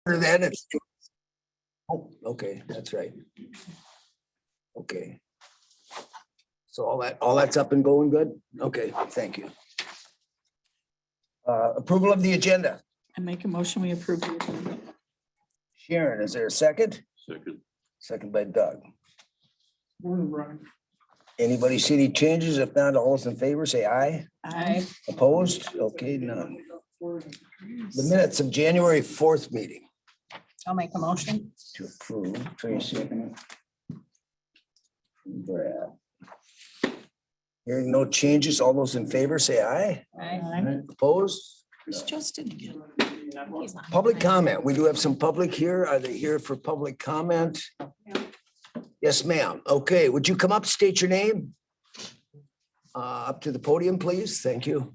Then it's, oh, okay, that's right. Okay. So all that's up and going good? Okay, thank you. Approval of the agenda. I make a motion, we approve the agenda. Sharon, is there a second? Second. Second by Doug. Morning, Brian. Anybody see any changes? If not, all those in favor, say aye. Aye. Opposed? Okay, none. The minutes of January 4th meeting I'll make a motion. to approve. Tracy. Brad. Hearing no changes, all those in favor, say aye. Aye. Opposed? It's Justin again. He's not. Public comment. We do have some public here. Are they here for public comment? Yes, ma'am. Okay, would you come up, state your name? Up to the podium, please. Thank you.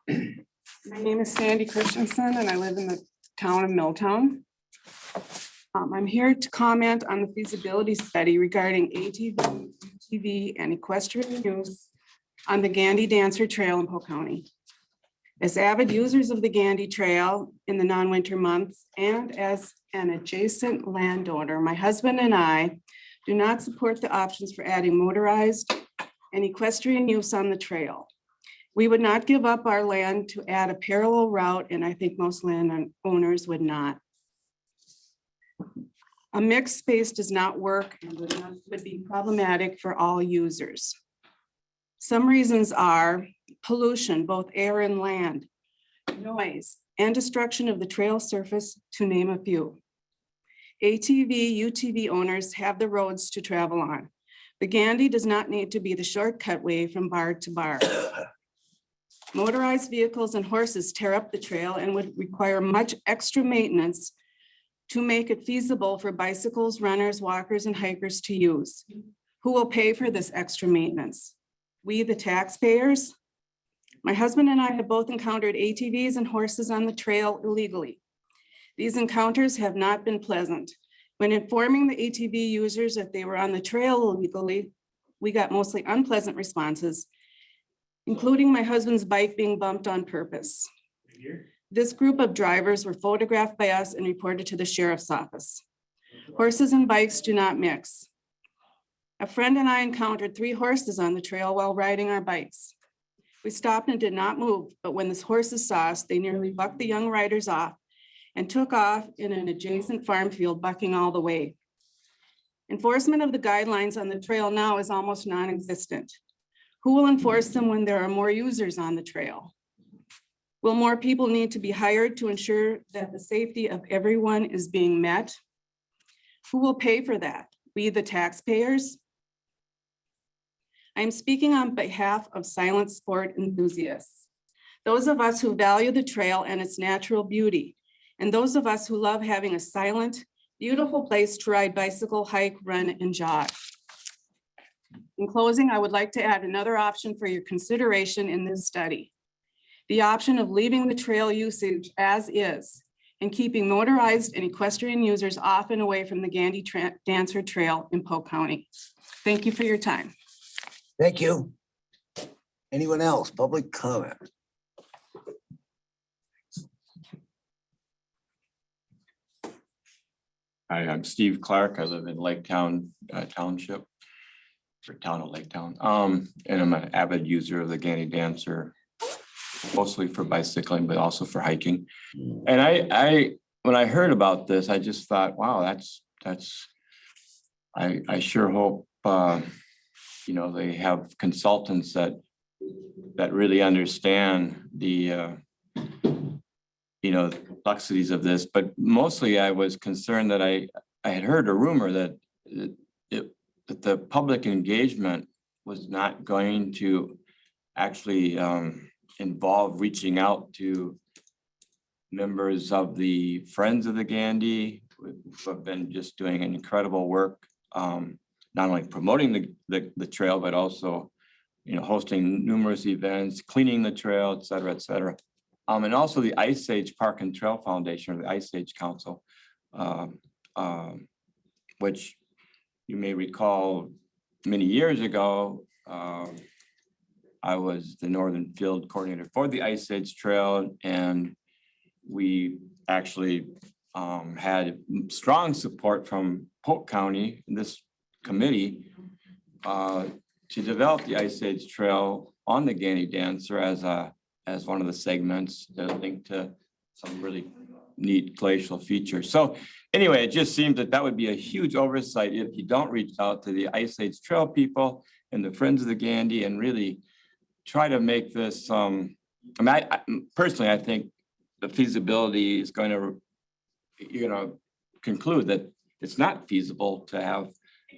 My name is Sandy Christensen and I live in the town of Milltown. I'm here to comment on the feasibility study regarding ATV, UTV, and equestrian use on the Gandy Dancer Trail in Polk County. As avid users of the Gandy Trail in the non-winter months and as an adjacent landowner, my husband and I do not support the options for adding motorized and equestrian use on the trail. We would not give up our land to add a parallel route, and I think most landowners would not. A mixed space does not work and would be problematic for all users. Some reasons are pollution, both air and land, noise, and destruction of the trail surface, to name a few. ATV, UTV owners have the roads to travel on. The Gandy does not need to be the shortcut way from bar to bar. Motorized vehicles and horses tear up the trail and would require much extra maintenance to make it feasible for bicycles, runners, walkers, and hikers to use. Who will pay for this extra maintenance? We, the taxpayers? My husband and I have both encountered ATVs and horses on the trail illegally. These encounters have not been pleasant. When informing the ATV users that they were on the trail illegally, we got mostly unpleasant responses, including my husband's bike being bumped on purpose. This group of drivers were photographed by us and reported to the sheriff's office. Horses and bikes do not mix. A friend and I encountered 3 horses on the trail while riding our bikes. We stopped and did not move, but when the horses saw us, they nearly bucked the young riders off and took off in an adjacent farm field, bucking all the way. Enforcement of the guidelines on the trail now is almost non-existent. Who will enforce them when there are more users on the trail? Will more people need to be hired to ensure that the safety of everyone is being met? Who will pay for that? We, the taxpayers? I am speaking on behalf of silent sport enthusiasts, those of us who value the trail and its natural beauty, and those of us who love having a silent, beautiful place to ride bicycle, hike, run, and jog. In closing, I would like to add another option for your consideration in this study. The option of leaving the trail usage as is and keeping motorized and equestrian users off and away from the Gandy Dancer Trail in Polk County. Thank you for your time. Thank you. Anyone else? Public comment? Hi, I'm Steve Clark. I live in Lake Town Township, or town of Lake Town. And I'm an avid user of the Gandy Dancer, mostly for bicycling, but also for hiking. And I when I heard about this, I just thought, wow, I sure hope you know, they have consultants that really understand the you know, complexities of this. But mostly I was concerned that I had heard a rumor that that the public engagement was not going to actually involve reaching out to members of the Friends of the Gandy, who have been just doing an incredible work, not only promoting the trail, but also, you know, hosting numerous events, cleaning the trail, et cetera, et cetera. And also the Ice Age Park and Trail Foundation, or the Ice Age Council, which you may recall many years ago, I was the Northern Field Coordinator for the Ice Age Trail, and we actually had strong support from Polk County in this committee to develop the Ice Age Trail on the Gandy Dancer as one of the segments that link to some really neat glacial features. So anyway, it just seems that would be a huge oversight if you don't reach out to the Ice Age Trail people and the Friends of the Gandy and really try to make this, I mean, personally, I think the feasibility is going to, you're going to conclude that it's not feasible to have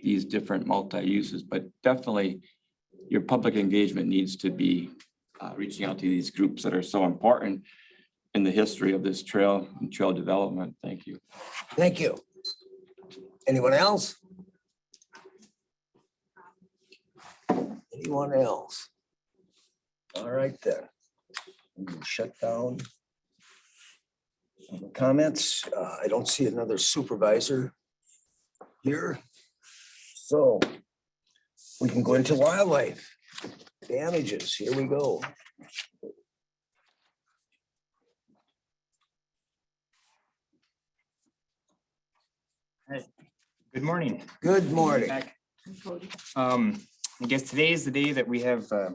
these different multi-uses, but definitely your public engagement needs to be reaching out to these groups that are so important in the history of this trail and trail development. Thank you. Thank you. Anyone else? Anyone else? All right then. We can shut down. Comments? I don't see another supervisor here. So we can go into wildlife damages. Here we go. Good morning. Good morning. I guess today is the day that we have I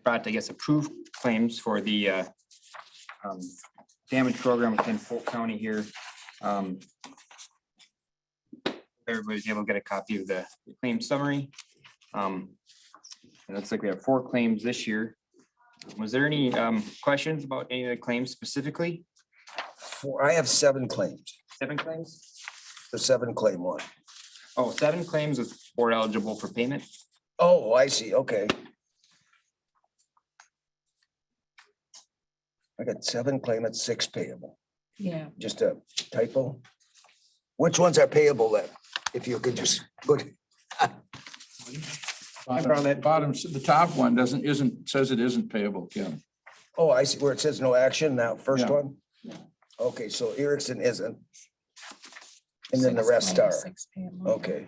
brought, I guess, approved claims for the damage program within Polk County here. Everybody's able to get a copy of the claim summary. It looks like we have 4 claims this year. Was there any questions about any of the claims specifically? I have 7 claims. 7 claims? The 7 claim one. Oh, 7 claims with 4 eligible for payment. Oh, I see. Okay. I got 7 claimants, 6 payable. Yeah. Just a typo. Which ones are payable then? If you could just put, Bottom, the top one says it isn't payable, Kim. oh, I see where it says no action, now first Yeah. one? Okay, so Erickson isn't. And then the rest are, okay.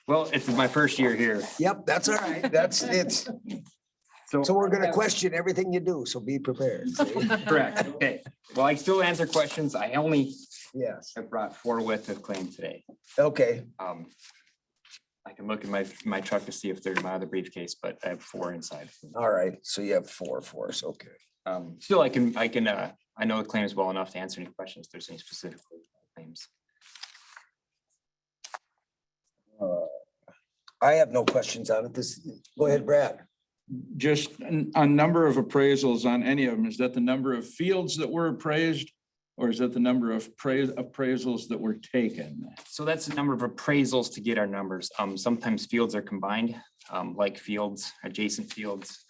Well, it's my first year here. Yep, that's all right. That's, it's, so we're gonna question everything you do, so be prepared. Correct, okay. Well, I still answer questions. I only Yes, have brought 4 width of claim today. okay, I can look in my truck to see if there's my other briefcase, but I have 4 inside. all right, so you have 4 for us, okay. Still, I know the claims well enough to answer any questions. If there's any specific claims. I have no questions on it. This, go ahead, Brad. Just a number of appraisals on any of them. Is that the number of fields that were appraised? Or is that the number of appraisals that were taken? So that's the number of appraisals to get our numbers. Sometimes fields are combined, like fields, adjacent fields,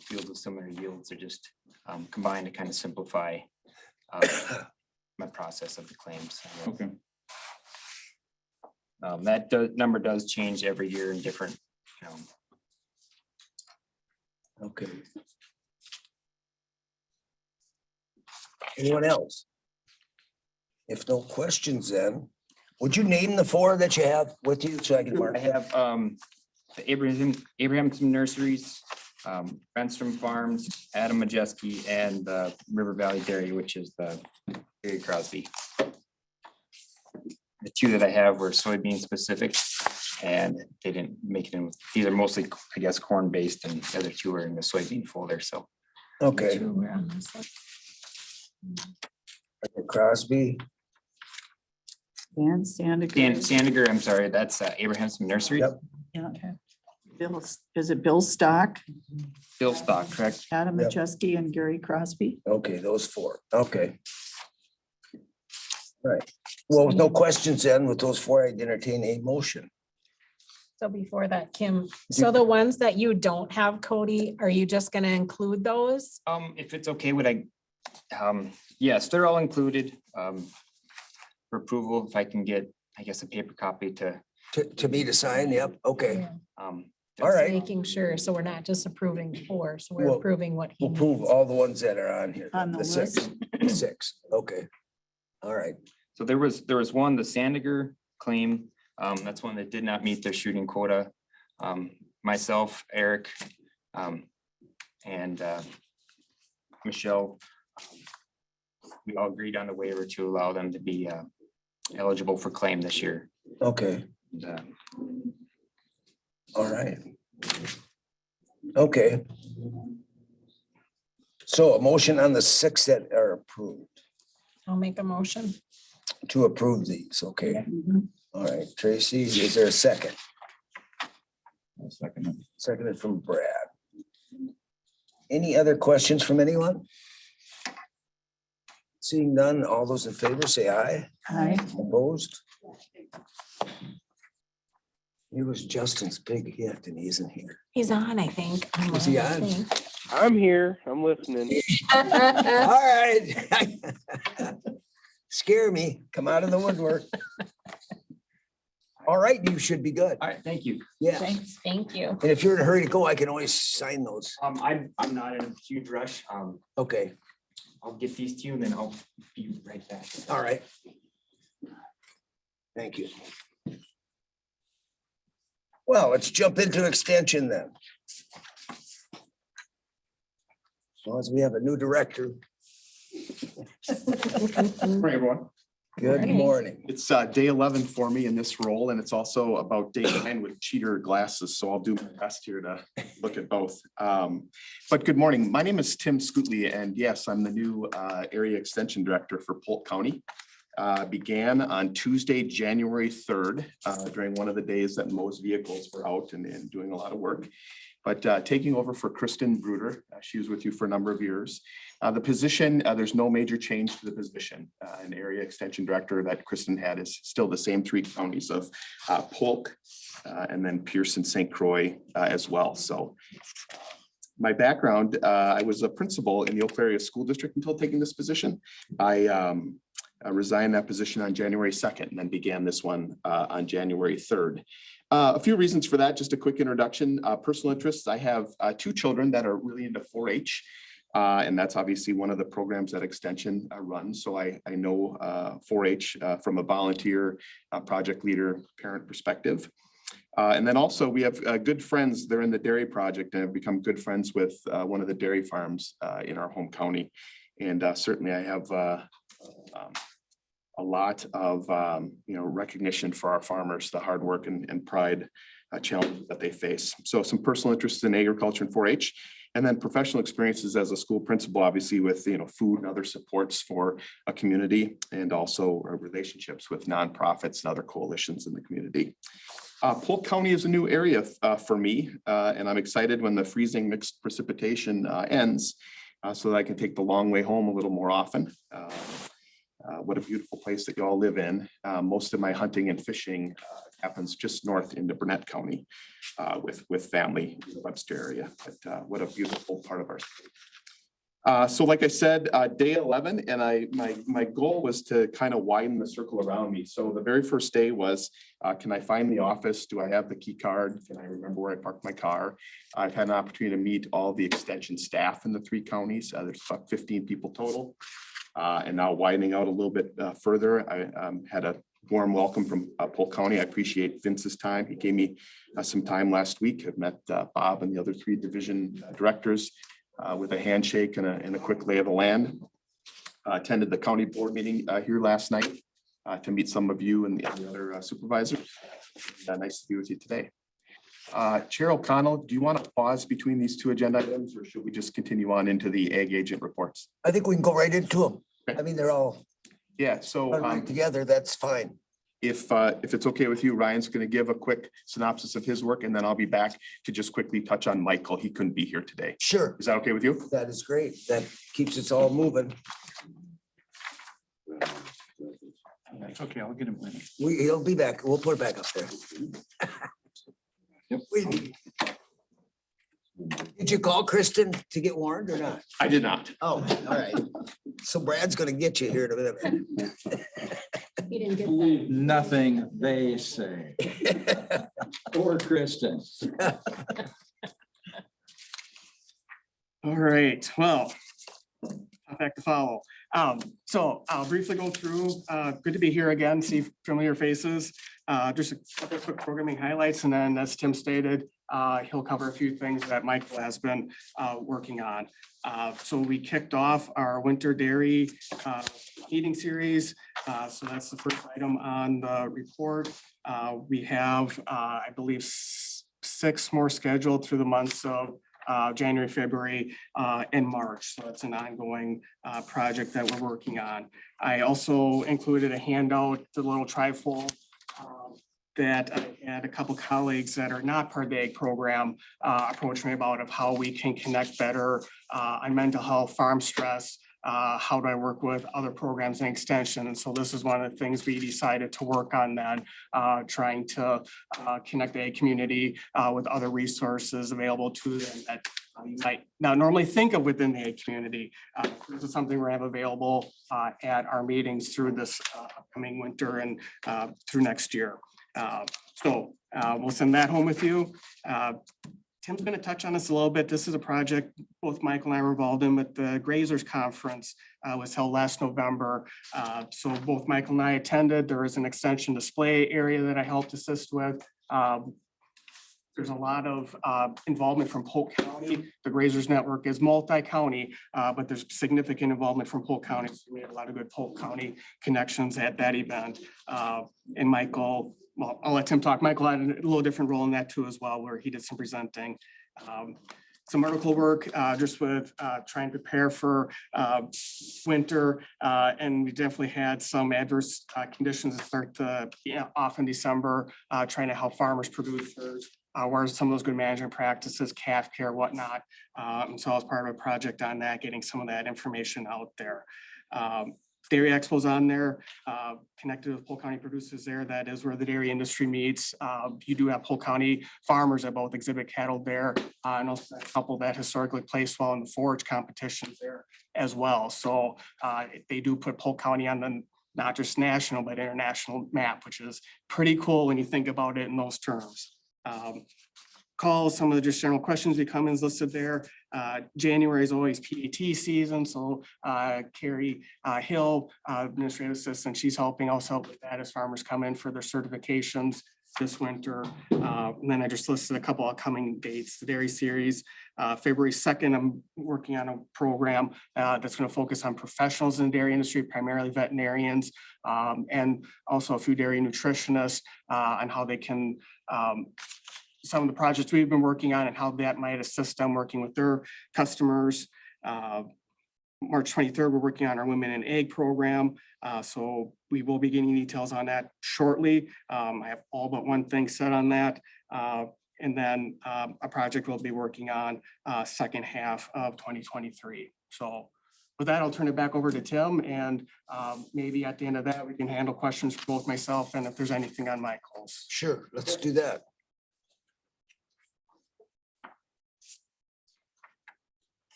fields with similar yields are just combined to kind of simplify my process of the claims. Okay. That number does change every year in different, Okay. Anyone else? If no questions, then, would you name the 4 that you have with you so I can mark? I have the Abrahamson Nurseries, Benstrom Farms, Adam Majeski, and the River Valley Dairy, which is the Gary Crosby. The 2 that I have were soybean specific, and they didn't make it in. These are mostly, I guess, corn based, and the other 2 are in the soybean folder. So Okay, Crosby, Dan Sandiger. Sandiger, I'm sorry, that's Abrahamson Nursery. Yep. Yeah, okay. Bill, is it Bill Stock, Bill Stock, correct? Adam Yep. Majeski, and Gary Crosby? okay, those 4, okay. Right, well, with no questions then, with those 4, I'd entertain a motion. So before that, Kim, so the ones that you don't have, Cody, are you just gonna include those? If it's okay, would I, yes, they're all included, for approval, if I can get, I guess, a paper copy to, To me to sign, yep, okay, Yeah, all right. making sure, so we're not just approving 4, so we're Well, approving what he We'll prove needs. all the ones that are on here. On the 6, list. the 6, okay. All right, so there was one, the Sandiger claim, that's one that did not meet their shooting quota. Myself, Eric, and Michelle. We all agreed on the waiver to allow them to be eligible for claim this year. Okay, And, all right. Okay. So a motion on the 6 that are approved, I'll make a motion. to approve these, okay? All right, Tracy, is there a second? I'll second it. Seconded from Brad. Any other questions from anyone? Seeing none, all those in favor say aye. Aye. Opposed? It was Justin's big hit and he isn't here. He's on, I think. Is he online, I on? think. I'm here. I'm listening. All right. Scare me, come out of the woodwork. All right, you should be good. all right, thank you. Yeah, Thanks, thank you. and if you're in a hurry to go, I can always sign those. I'm not in a huge rush. Okay, I'll get these to you and then I'll be right back. all right. Thank you. Well, let's jump into extension then. As long as we have a new director. Morning, everyone. Good Morning. morning. It's day 11 for me in this role, and it's also about day 9 with cheater glasses, so I'll do my best here to look at both. But good morning. My name is Tim Scootley, and yes, I'm the new Area Extension Director for Polk County. Began on Tuesday, January 3rd, during one of the days that Mo's vehicles were out and doing a lot of work. But taking over for Kristen Bruder, she was with you for a number of years. The position, there's no major change to the position. An area extension director that Kristen had is still the same 3 counties of Polk and then Pierce and St. Croix as well. So my background, I was a principal in the Oak Area School District until taking this position. I resigned that position on January 2nd and then began this one on January 3rd. A few reasons for that, just a quick introduction. Personal interests, I have 2 children that are really into 4-H. And that's obviously one of the programs that Extension runs. So I know 4-H from a volunteer, project leader, parent perspective. And then also we have good friends. They're in the dairy project and have become good friends with one of the dairy farms in our home county. And certainly I have a lot of recognition for our farmers, the hard work and pride challenges that they face. So some personal interests in agriculture and 4-H, and then professional experiences as a school principal, obviously with food and other supports for a community, and also relationships with nonprofits and other coalitions in the community. Polk County is a new area for me, and I'm excited when the freezing mixed precipitation ends, so that I can take the long way home a little more often. What a beautiful place that you all live in. Most of my hunting and fishing happens just north into Burnett County with family in the Webster area. But what a beautiful part of our state. So like I said, day 11, and my goal was to kind of widen the circle around me. So the very first day was, can I find the office? Do I have the key card? Can I remember where I parked my car? I've had an opportunity to meet all the extension staff in the 3 counties. There's about 15 people total. And now widening out a little bit further, I had a warm welcome from Polk County. I appreciate Vince's time. He gave me some time last week. I've met Bob and the other 3 division directors with a handshake and a quick lay of the land. Attended the county board meeting here last night to meet some of you and the other supervisors. Nice to be with you today. Chair O'Connell, do you want to pause between these 2 agenda items, or should we just continue on into the ag agent reports? I think we can go right into them. I mean, they're all Yeah, so right together. That's fine. if it's okay with you, Ryan's going to give a quick synopsis of his work, and then I'll be back to just quickly touch on Michael. He couldn't be here today. Sure, Is that okay with you? that is great. That keeps us all moving. It's okay, I'll get him. later. He'll be back. We'll put it back up there. Did you call Kristen to get warned or not? I did not. Oh, all right. So Brad's gonna get you here in a minute. He didn't get that. Believe nothing they say. Or Kristen. All right, well, tough act to follow. So I'll briefly go through, good to be here again, see familiar faces. Just a couple of quick programming highlights, and then as Tim stated, He'll cover a few things that Michael has been working on. So we kicked off our winter dairy heating series. So that's the first item on the report. We have, I believe, 6 more scheduled through the months of January, February, and March. So it's an ongoing project that we're working on. I also included a handout, the little trifold that I had a couple colleagues that are not part of the ag program approach me about of how we can connect better on mental health, farm stress, how do I work with other programs and extension. And so this is one of the things we decided to work on, that trying to connect the ag community with other resources available to them that you might not normally think of within the ag community. This is something we're gonna have available at our meetings through this upcoming winter and through next year. So we'll send that home with you. Tim's going to touch on this a little bit. This is a project both Michael and I were involved in, with the Grazers Conference was held last November. So both Michael and I attended. There is an extension display area that I helped assist with. There's a lot of involvement from Polk County. The Grazers Network is multi-county, but there's significant involvement from Polk County. So we had a lot of good Polk County connections at that event. And Michael, well, I'll let Tim talk. Michael had a little different role in that too as well, where he did some presenting. Some article work just with trying to prepare for winter. And we definitely had some adverse conditions that start off in December, trying to help farmers, producers. Where are some of those good management practices, calf care, whatnot. And so I was part of a project on that, getting some of that information out there. Dairy Expo's on there, connected with Polk County producers there. That is where the dairy industry meets. You do have Polk County farmers that both exhibit cattle there. And also a couple that historically placed well in the forage competitions there as well. So they do put Polk County on the not just national, but international map, which is pretty cool when you think about it in those terms. Calls, some of the just general questions, comments listed there. January is always PAT season, so Carrie Hill, administrative assistant, she's helping us help with that as farmers come in for their certifications this winter. And then I just listed a couple upcoming dates. The dairy series, February 2nd, I'm working on a program that's going to focus on professionals in the dairy industry, primarily veterinarians, and also a few dairy nutritionists on how they can some of the projects we've been working on and how that might assist them working with their customers. March 23rd, we're working on our Women in Ag program. So we will be getting details on that shortly. I have all but one thing set on that. And then a project we'll be working on second half of 2023. So with that, I'll turn it back over to Tim, and maybe at the end of that, we can handle questions for both myself and if there's anything on Michael's. Sure, let's do that.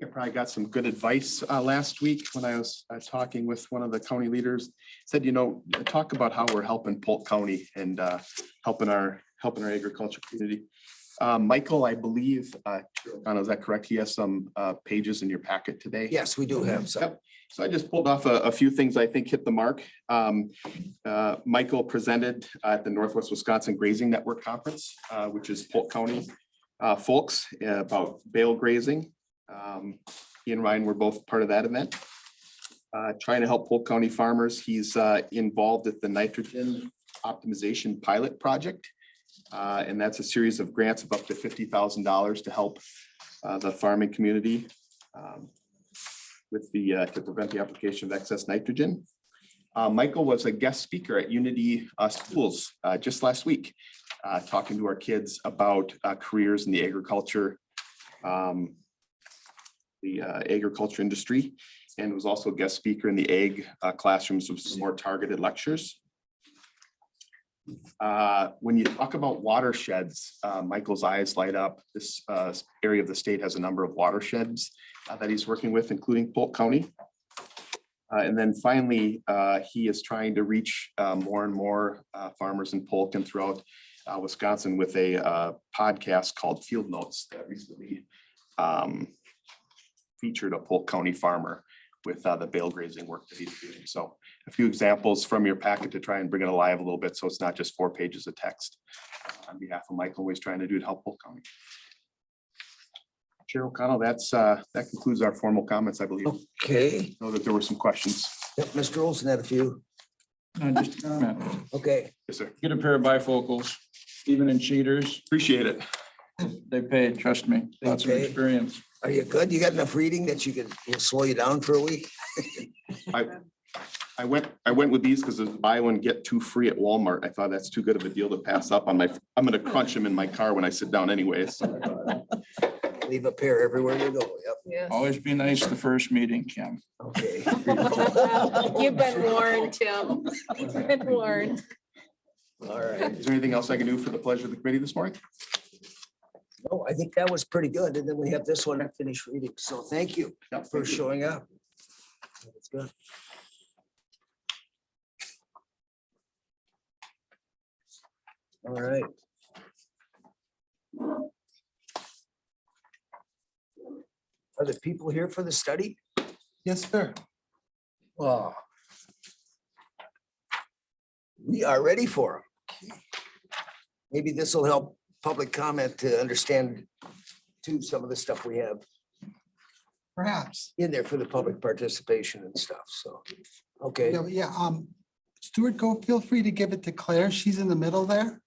I probably got some good advice last week when I was talking with one of the county leaders. Said, you know, talk about how we're helping Polk County and helping our agriculture community. Michael, I believe, is that correct? He has some pages in your packet today. Yes, we do have some. Yep. So I just pulled off a few things I think hit the mark. Michael presented at the Northwest Wisconsin Grazing Network Conference, which is Polk County folks about bale grazing. He and Ryan were both part of that event. Trying to help Polk County farmers. He's involved at the nitrogen optimization pilot project. And that's a series of grants of up to $50,000 to help the farming community with the to prevent the application of excess nitrogen. Michael was a guest speaker at Unity Schools just last week, talking to our kids about careers in the agriculture industry, and was also a guest speaker in the ag classrooms with some more targeted lectures. When you talk about watersheds, Michael's eyes light up. This area of the state has a number of watersheds that he's working with, including Polk County. And then finally, he is trying to reach more and more farmers in Polk and throughout Wisconsin with a podcast called Field Notes that recently featured a Polk County farmer with the bale grazing work that he's doing. So a few examples from your packet to try and bring it alive a little bit, so it's not just 4 pages of text. on behalf of Michael, what he's trying to do to help Polk County. Chair O'Connell, that concludes our formal comments, I believe. Okay, Know that there were some questions. yep, Mr. Olson had a few. Just a comment. Okay, Yes, sir. Get a pair of bifocals, even in cheaters, Appreciate it. they pay, trust me, lots of Okay. experience. are you good? You got enough reading that you could, we'll slow you down for a week? I went with these because there's buy one, get two free at Walmart. I thought that's too good of a deal to pass up on my, I'm gonna crunch them in my car when I sit down anyways. Leave a pair everywhere you go. Yep, Always be nice the first meeting, Kim. okay. You've been warned, Tim. You've been warned. All right. Is there anything else I can do for the pleasure of the committee this morning? No, I think that was pretty good. And then we have this one to finish reading. So thank you Yep, for thank you. showing up. That's good. All right. Are the people here for the study? Yes, sir. Oh. We are ready for them. Maybe this will help public comment to understand too, some of the stuff we have Perhaps. in there for the public participation and stuff. So, okay. Yeah, Stuart, go, feel free to give it to Claire. She's in the middle there.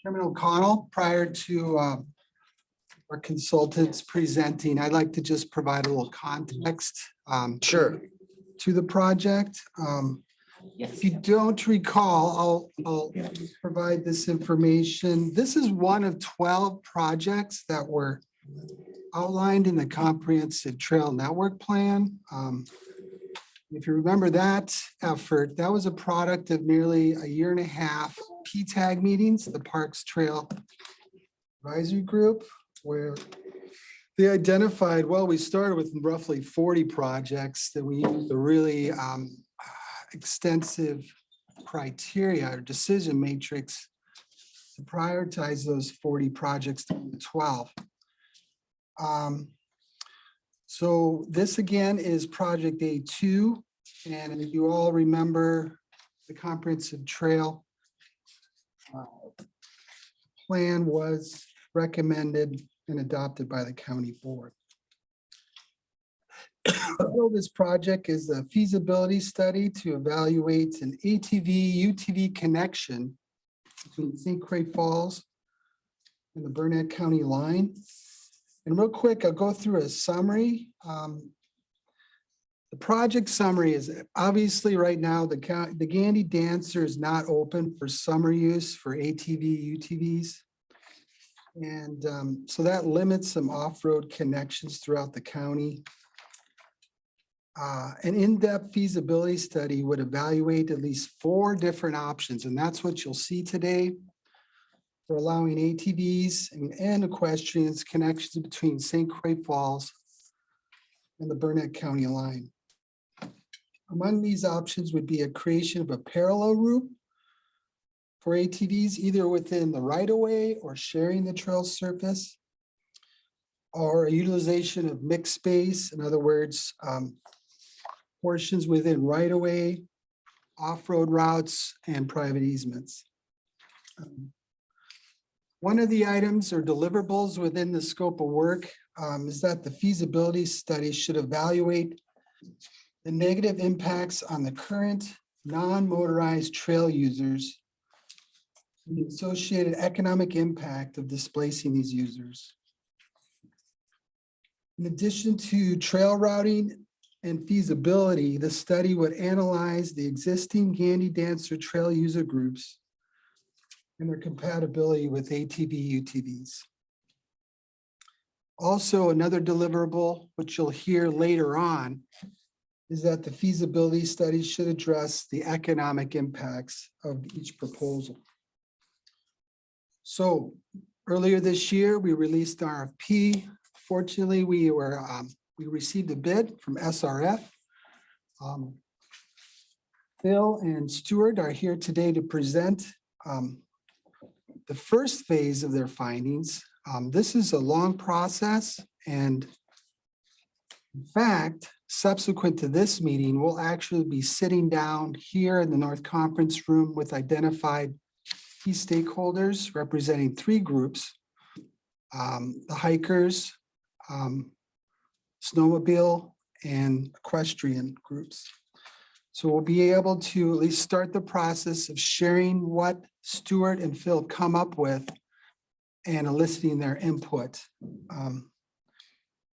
Chairman O'Connell, prior to our consultants presenting, I'd like to just provide a little context. Sure. To the project. If you don't recall, I'll provide this information. This is one of 12 projects that were outlined in the Comprehensive Trail Network Plan. If you remember that effort, that was a product of nearly a year and a half PTAG meetings, the Parks Trail Advisory Group, where they identified, well, we started with roughly 40 projects that we used a really extensive criteria or decision matrix to prioritize those 40 projects to 12. So this again is project A2. And if you all remember the comprehensive trail plan was recommended and adopted by the county board. This project is a feasibility study to evaluate an ATV UTV connection between St. Croix Falls and the Burnett County line. And real quick, I'll go through a summary. The project summary is obviously right now, the Gandy Dancer is not open for summer use for ATV, UTVs. And so that limits some off-road connections throughout the county. An in-depth feasibility study would evaluate at least 4 different options, and that's what you'll see today for allowing ATVs and equestrians connections between St. Croix Falls and the Burnett County line. Among these options would be a creation of a parallel route for ATVs, either within the right-of-way or sharing the trail surface, or a utilization of mixed space, in other words, portions within right-of-way, off-road routes, and private easements. One of the items or deliverables within the scope of work is that the feasibility study should evaluate the negative impacts on the current non-motorized trail users and the associated economic impact of displacing these users. In addition to trail routing and feasibility, the study would analyze the existing Gandy Dancer trail user groups and their compatibility with ATV, UTVs. Also, another deliverable, which you'll hear later on, is that the feasibility study should address the economic impacts of each proposal. So earlier this year, we released RFP. Fortunately, we received a bid from SRF. Phil and Stuart are here today to present the first phase of their findings. This is a long process, and In fact, subsequent to this meeting, we'll actually be sitting down here in the North Conference Room with identified key stakeholders representing 3 groups. The hikers, snowmobile, and equestrian groups. So we'll be able to at least start the process of sharing what Stuart and Phil come up with and eliciting their input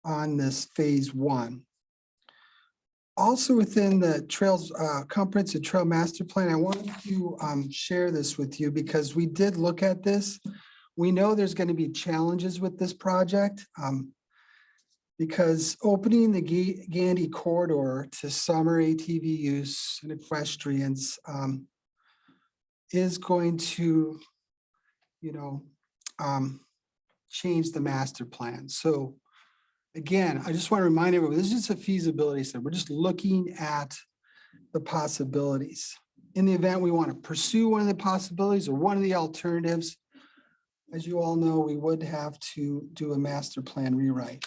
on this phase 1. Also within the Trails Comprehensive Trail Master Plan, I wanted to share this with you because we did look at this. We know there's going to be challenges with this project because opening the Gandy corridor to summer ATV use and equestrians is going to, change the master plan. So again, I just want to remind everyone, this is just a feasibility study. We're just looking at the possibilities. In the event we want to pursue one of the possibilities or one of the alternatives, as you all know, we would have to do a master plan rewrite.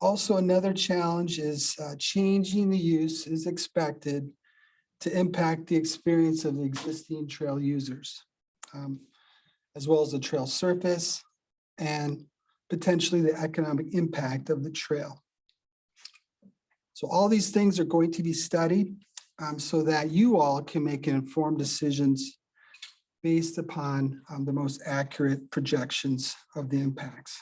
Also, another challenge is changing the use is expected to impact the experience of the existing trail users, as well as the trail surface and potentially the economic impact of the trail. So all these things are going to be studied so that you all can make informed decisions based upon the most accurate projections of the impacts.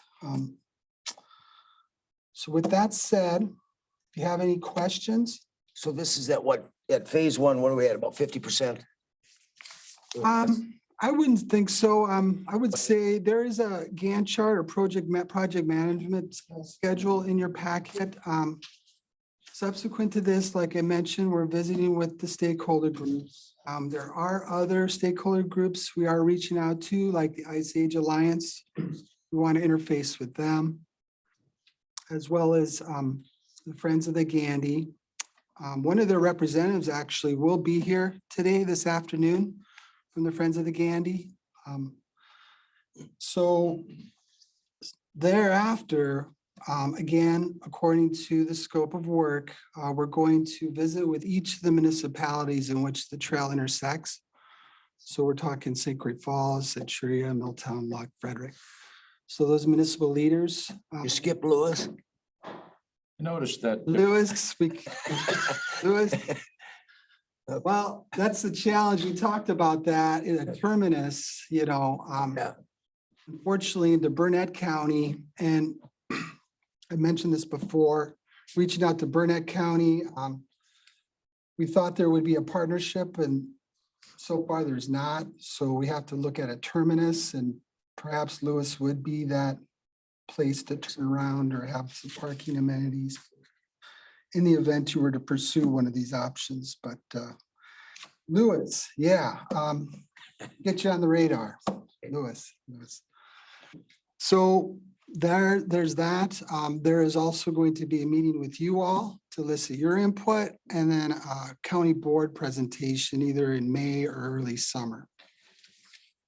So with that said, if you have any questions. So this is at phase 1, what are we at, about 50%? I wouldn't think so. I would say there is a Gantt chart or project management schedule in your packet. Subsequent to this, like I mentioned, we're visiting with the stakeholder groups. There are other stakeholder groups we are reaching out to, like the Ice Age Alliance. We want to interface with them, as well as the Friends of the Gandy. One of their representatives actually will be here today, this afternoon, from the Friends of the Gandy. So thereafter, again, according to the scope of work, we're going to visit with each of the municipalities in which the trail intersects. So we're talking St. Croix Falls, Centuria, Milltown, Locke, Frederick. So those municipal leaders. You skip Lewis? Notice that. Lewis. Well, that's the challenge. We talked about that in a terminus, Yeah. Unfortunately into Burnett County. And I mentioned this before, reaching out to Burnett County. We thought there would be a partnership and so far there's not. So we have to look at a terminus and perhaps Lewis would be that place to turn around or have some parking amenities in the event you were to pursue one of these options. But Lewis, yeah, get you on the radar, Lewis. So there's that. There is also going to be a meeting with you all to elicit your input and then a county board presentation either in May or early summer.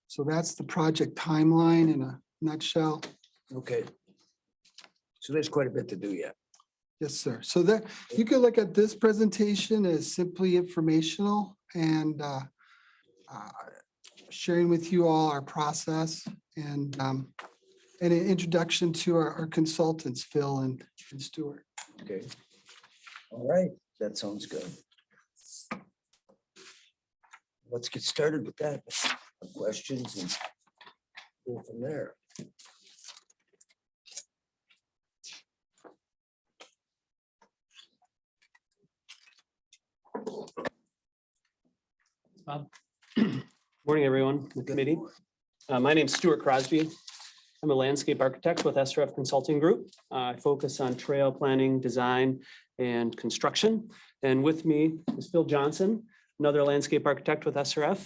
So that's the project timeline in a nutshell. Okay. So there's quite a bit to do yet. Yes, sir. So that you can look at this presentation as simply informational and sharing with you all our process and an introduction to our consultants, Phil and Stuart. Okay. All right, that sounds good. Let's get started with that. Questions and go from there. Morning, everyone, the committee. My name is Stuart Crosby. I'm a landscape architect with SRF Consulting Group. I focus on trail planning, design, and construction. And with me is Phil Johnson, another landscape architect with SRF.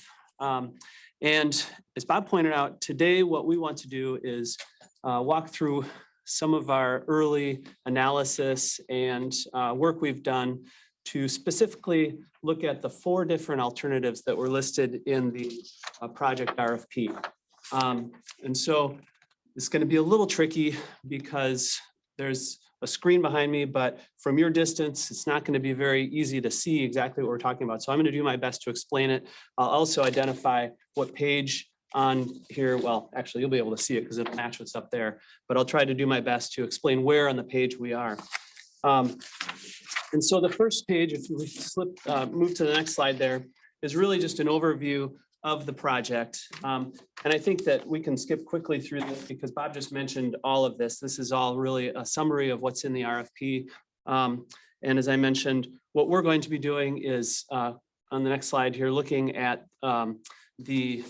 And as Bob pointed out, today what we want to do is walk through some of our early analysis and work we've done to specifically look at the 4 different alternatives that were listed in the project RFP. And so it's going to be a little tricky because there's a screen behind me, but from your distance, it's not going to be very easy to see exactly what we're talking about. So I'm going to do my best to explain it. I'll also identify what page on here. Well, actually, you'll be able to see it because it'll match what's up there, but I'll try to do my best to explain where on the page we are. And so the first page, if we move to the next slide there, is really just an overview of the project. And I think that we can skip quickly through this because Bob just mentioned all of this. This is all really a summary of what's in the RFP. And as I mentioned, what we're going to be doing is on the next slide here, looking at the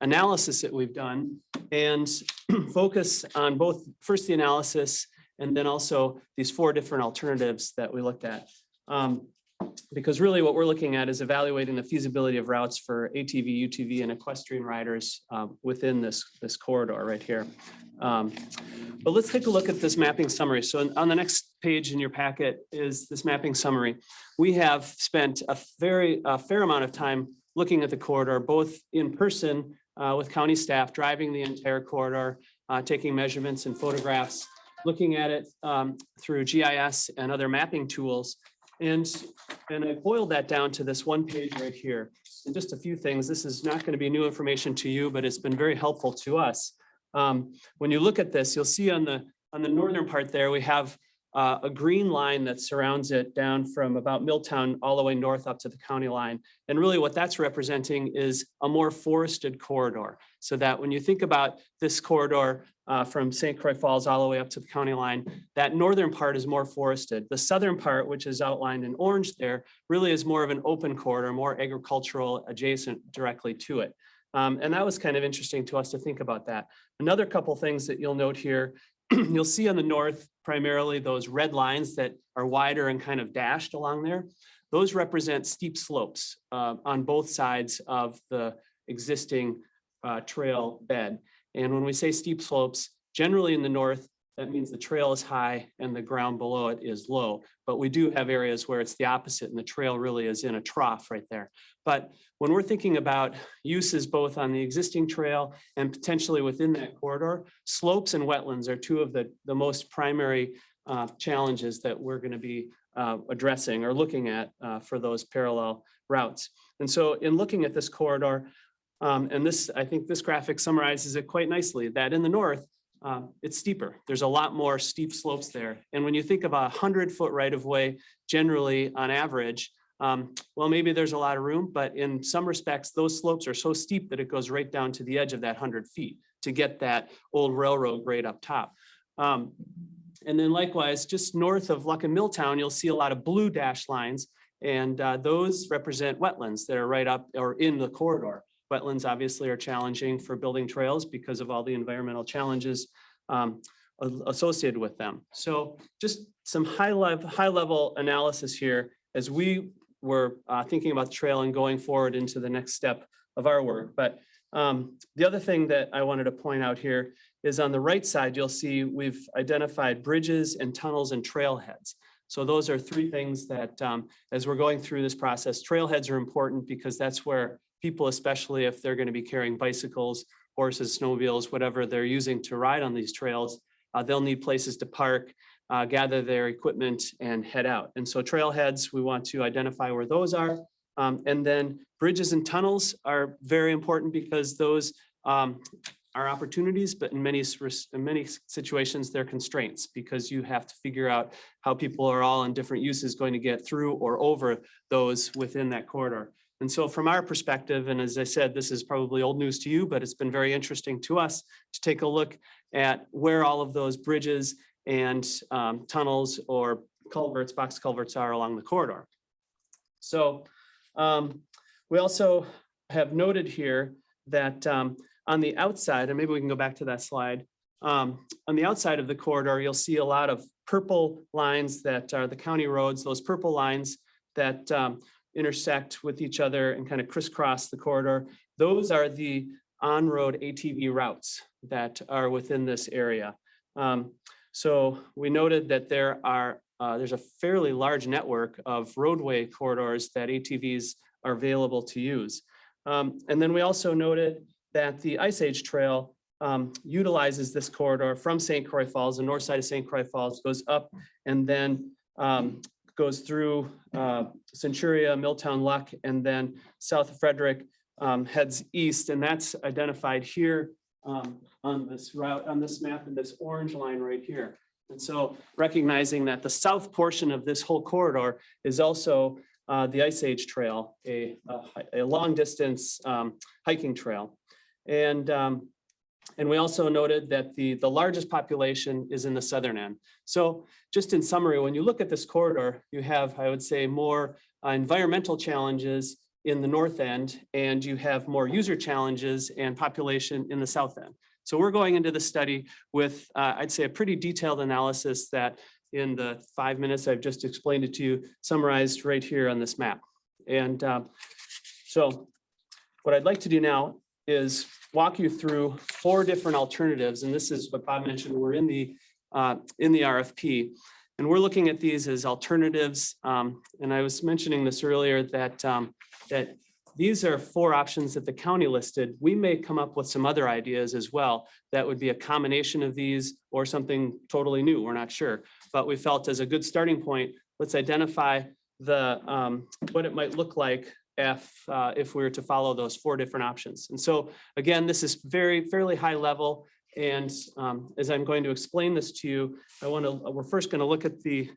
analysis that we've done and focus on both first the analysis and then also these 4 different alternatives that we looked at. Because really what we're looking at is evaluating the feasibility of routes for ATV, UTV, and equestrian riders within this corridor right here. But let's take a look at this mapping summary. So on the next page in your packet is this mapping summary. We have spent a fair amount of time looking at the corridor, both in person with county staff, driving the entire corridor, taking measurements and photographs, looking at it through GIS and other mapping tools. And I boiled that down to this one page right here. And just a few things. This is not going to be new information to you, but it's been very helpful to us. When you look at this, you'll see on the northern part there, we have a green line that surrounds it down from about Milltown all the way north up to the county line. And really what that's representing is a more forested corridor. So that when you think about this corridor from St. Croix Falls all the way up to the county line, that northern part is more forested. The southern part, which is outlined in orange there, really is more of an open corridor, more agricultural adjacent directly to it. And that was kind of interesting to us to think about that. Another couple things that you'll note here, you'll see on the north, primarily those red lines that are wider and kind of dashed along there. Those represent steep slopes on both sides of the existing trail bed. And when we say steep slopes, generally in the north, that means the trail is high and the ground below it is low. But we do have areas where it's the opposite and the trail really is in a trough right there. But when we're thinking about uses both on the existing trail and potentially within that corridor, slopes and wetlands are 2 of the most primary challenges that we're going to be addressing or looking at for those parallel routes. And so in looking at this corridor, and this, I think this graphic summarizes it quite nicely, that in the north, it's steeper. There's a lot more steep slopes there. And when you think about 100-foot right-of-way, generally on average, well, maybe there's a lot of room, but in some respects, those slopes are so steep that it goes right down to the edge of that 100 feet to get that old railroad grade up top. And then likewise, just north of Luck and Milltown, you'll see a lot of blue dashed lines, and those represent wetlands that are right up or in the corridor. Wetlands obviously are challenging for building trails because of all the environmental challenges associated with them. So just some high level analysis here as we were thinking about the trail and going forward into the next step of our work. But the other thing that I wanted to point out here is on the right side, you'll see we've identified bridges and tunnels and trailheads. So those are 3 things that as we're going through this process, trailheads are important because that's where people, especially if they're going to be carrying bicycles, horses, snowmobiles, whatever they're using to ride on these trails, they'll need places to park, gather their equipment and head out. And so trailheads, we want to identify where those are. And then bridges and tunnels are very important because those are opportunities, but in many situations, they're constraints because you have to figure out how people are all in different uses going to get through or over those within that corridor. And so from our perspective, and as I said, this is probably old news to you, but it's been very interesting to us to take a look at where all of those bridges and tunnels or culverts, box culverts are along the corridor. So we also have noted here that on the outside, and maybe we can go back to that slide, on the outside of the corridor, you'll see a lot of purple lines that are the county roads, those purple lines that intersect with each other and kind of crisscross the corridor. Those are the on-road ATV routes that are within this area. So we noted that there's a fairly large network of roadway corridors that ATVs are available to use. And then we also noted that the Ice Age Trail utilizes this corridor from St. Croix Falls, the north side of St. Croix Falls, goes up and then goes through Centuria, Milltown, Luck, and then south of Frederick, heads east, and that's identified here on this route, on this map, in this orange line right here. And so recognizing that the south portion of this whole corridor is also the Ice Age Trail, a long distance hiking trail. And we also noted that the largest population is in the southern end. So just in summary, when you look at this corridor, you have, I would say, more environmental challenges in the north end, and you have more user challenges and population in the south end. So we're going into the study with, I'd say, a pretty detailed analysis that in the 5 minutes I've just explained it to you, summarized right here on this map. And so what I'd like to do now is walk you through 4 different alternatives. And this is what Bob mentioned, we're in the RFP. And we're looking at these as alternatives. And I was mentioning this earlier that, that these are 4 options that the county listed. We may come up with some other ideas as well. That would be a combination of these or something totally new. We're not sure. But we felt as a good starting point, let's identify the what it might look like if we were to follow those 4 different options. And so again, this is fairly high level. And as I'm going to explain this to you, we're first going to look at the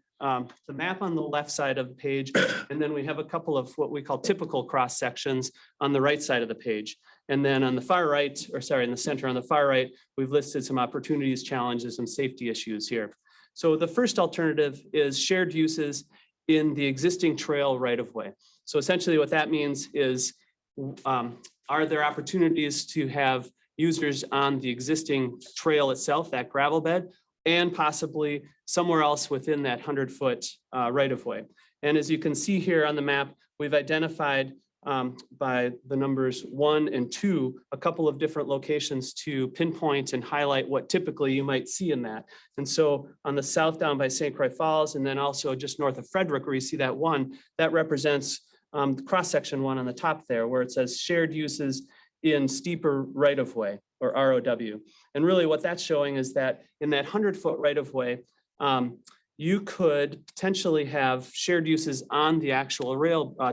map on the left side of the page, and then we have a couple of what we call typical cross sections on the right side of the page. And then on the far right, or sorry, in the center on the far right, we've listed some opportunities, challenges, and safety issues here. So the first alternative is shared uses in the existing trail right of way. So essentially what that means is, are there opportunities to have users on the existing trail itself, that gravel bed, and possibly somewhere else within that 100-foot right of way. And as you can see here on the map, we've identified by the numbers 1 and 2, a couple of different locations to pinpoint and highlight what typically you might see in that. And so on the south down by St. Croix Falls, and then also just north of Frederick, where you see that 1, that represents the cross-section 1 on the top there, where it says shared uses in steeper right of way, or ROW. And really what that's showing is that in that 100-foot right of way, you could potentially have shared uses on the actual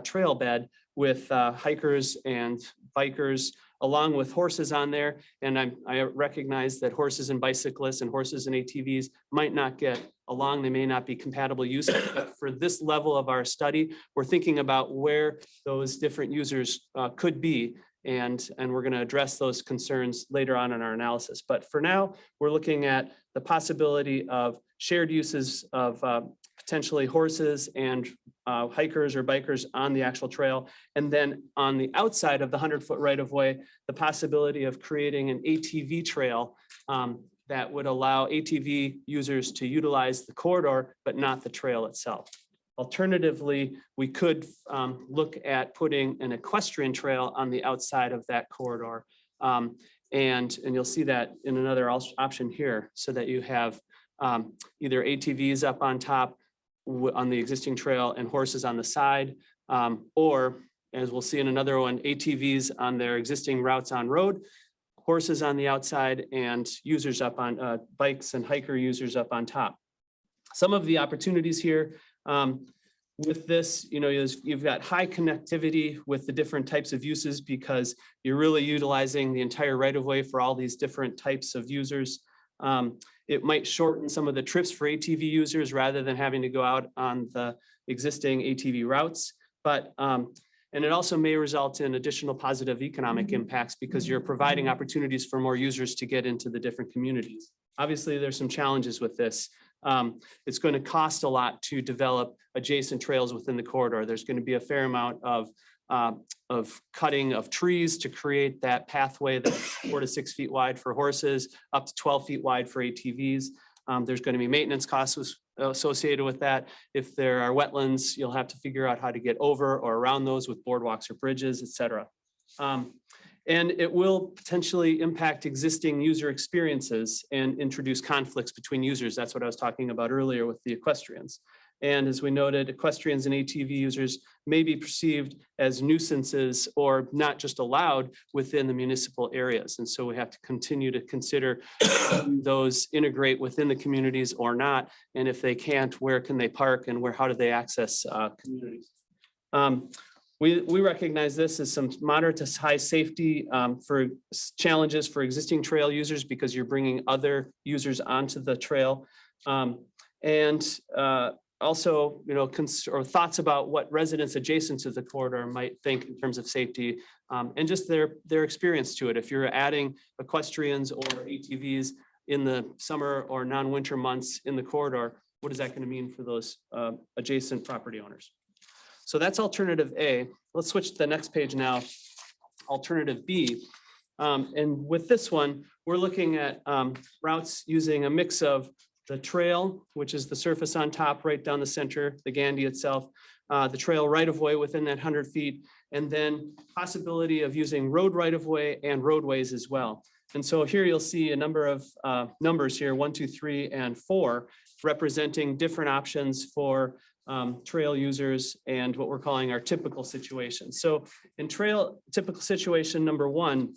trail bed with hikers and bikers, along with horses on there. And I recognize that horses and bicyclists and horses and ATVs might not get along. They may not be compatible uses, but for this level of our study, we're thinking about where those different users could be. And we're going to address those concerns later on in our analysis. But for now, we're looking at the possibility of shared uses of potentially horses and hikers or bikers on the actual trail. And then on the outside of the 100-foot right of way, the possibility of creating an ATV trail that would allow ATV users to utilize the corridor, but not the trail itself. Alternatively, we could look at putting an equestrian trail on the outside of that corridor. And you'll see that in another option here, so that you have either ATVs up on top on the existing trail and horses on the side, or as we'll see in another one, ATVs on their existing routes on road, horses on the outside, and users up on bikes and hiker users up on top. Some of the opportunities here with this, you've got high connectivity with the different types of uses because you're really utilizing the entire right of way for all these different types of users. It might shorten some of the trips for ATV users rather than having to go out on the existing ATV routes. But and it also may result in additional positive economic impacts because you're providing opportunities for more users to get into the different communities. Obviously, there's some challenges with this. It's going to cost a lot to develop adjacent trails within the corridor. There's going to be a fair amount of cutting of trees to create that pathway that's 4 to 6 feet wide for horses, up to 12 feet wide for ATVs. There's going to be maintenance costs associated with that. If there are wetlands, you'll have to figure out how to get over or around those with boardwalks or bridges, et cetera. And it will potentially impact existing user experiences and introduce conflicts between users. That's what I was talking about earlier with the equestrians. And as we noted, equestrians and ATV users may be perceived as nuisances or not just allowed within the municipal areas. And so we have to continue to consider those integrate within the communities or not. And if they can't, where can they park and how do they access communities? We recognize this as some moderate to high safety for challenges for existing trail users because you're bringing other users onto the trail. Also, or thoughts about what residents adjacent to the corridor might think in terms of safety and just their experience to it. If you're adding equestrians or ATVs in the summer or non-winter months in the corridor, what is that going to mean for those adjacent property owners? So that's alternative A. Let's switch to the next page now. Alternative B. And with this one, we're looking at routes using a mix of the trail, which is the surface on top right down the center, the Gandy itself, the trail right of way within that 100 feet, and then possibility of using road right of way and roadways as well. And so here you'll see a number of numbers here, 1, 2, 3, and 4, representing different options for trail users and what we're calling our typical situation. So in trail typical situation number 1,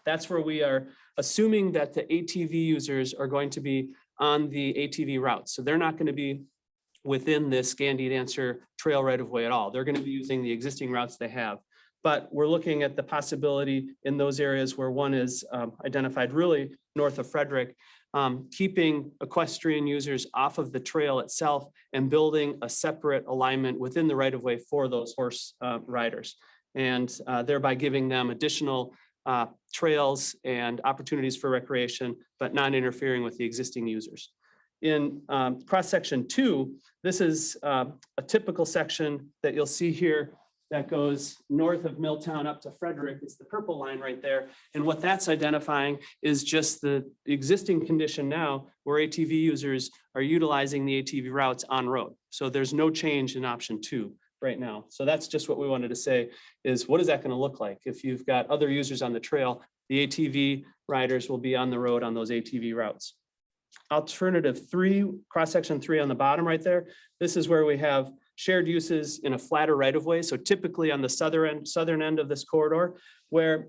that's where we are assuming that the ATV users are going to be on the ATV route. So they're not going to be within this Gandy Dancer trail right of way at all. They're going to be using the existing routes they have. But we're looking at the possibility in those areas where one is identified really north of Frederick, keeping equestrian users off of the trail itself and building a separate alignment within the right of way for those horse riders. And thereby giving them additional trails and opportunities for recreation, but not interfering with the existing users. In cross section 2, this is a typical section that you'll see here that goes north of Milltown up to Frederick. It's the purple line right there. And what that's identifying is just the existing condition now where ATV users are utilizing the ATV routes on road. So there's no change in option 2 right now. So that's just what we wanted to say is what is that going to look like? If you've got other users on the trail, the ATV riders will be on the road on those ATV routes. Alternative 3, cross section 3 on the bottom right there. This is where we have shared uses in a flatter right of way. So typically on the southern end of this corridor, where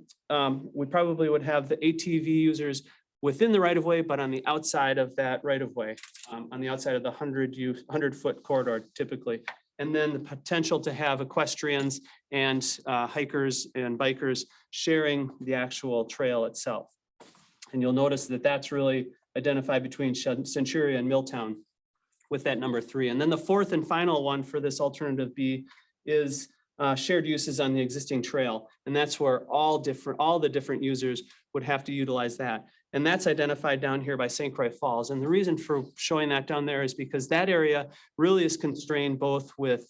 we probably would have the ATV users within the right of way, but on the outside of that right of way, on the outside of the 100-foot corridor typically. And then the potential to have equestrians and hikers and bikers sharing the actual trail itself. And you'll notice that that's really identified between Centuria and Milltown with that number 3. And then the fourth and final one for this alternative B is shared uses on the existing trail. And that's where all the different users would have to utilize that. And that's identified down here by St. Croix Falls. And the reason for showing that down there is because that area really is constrained both with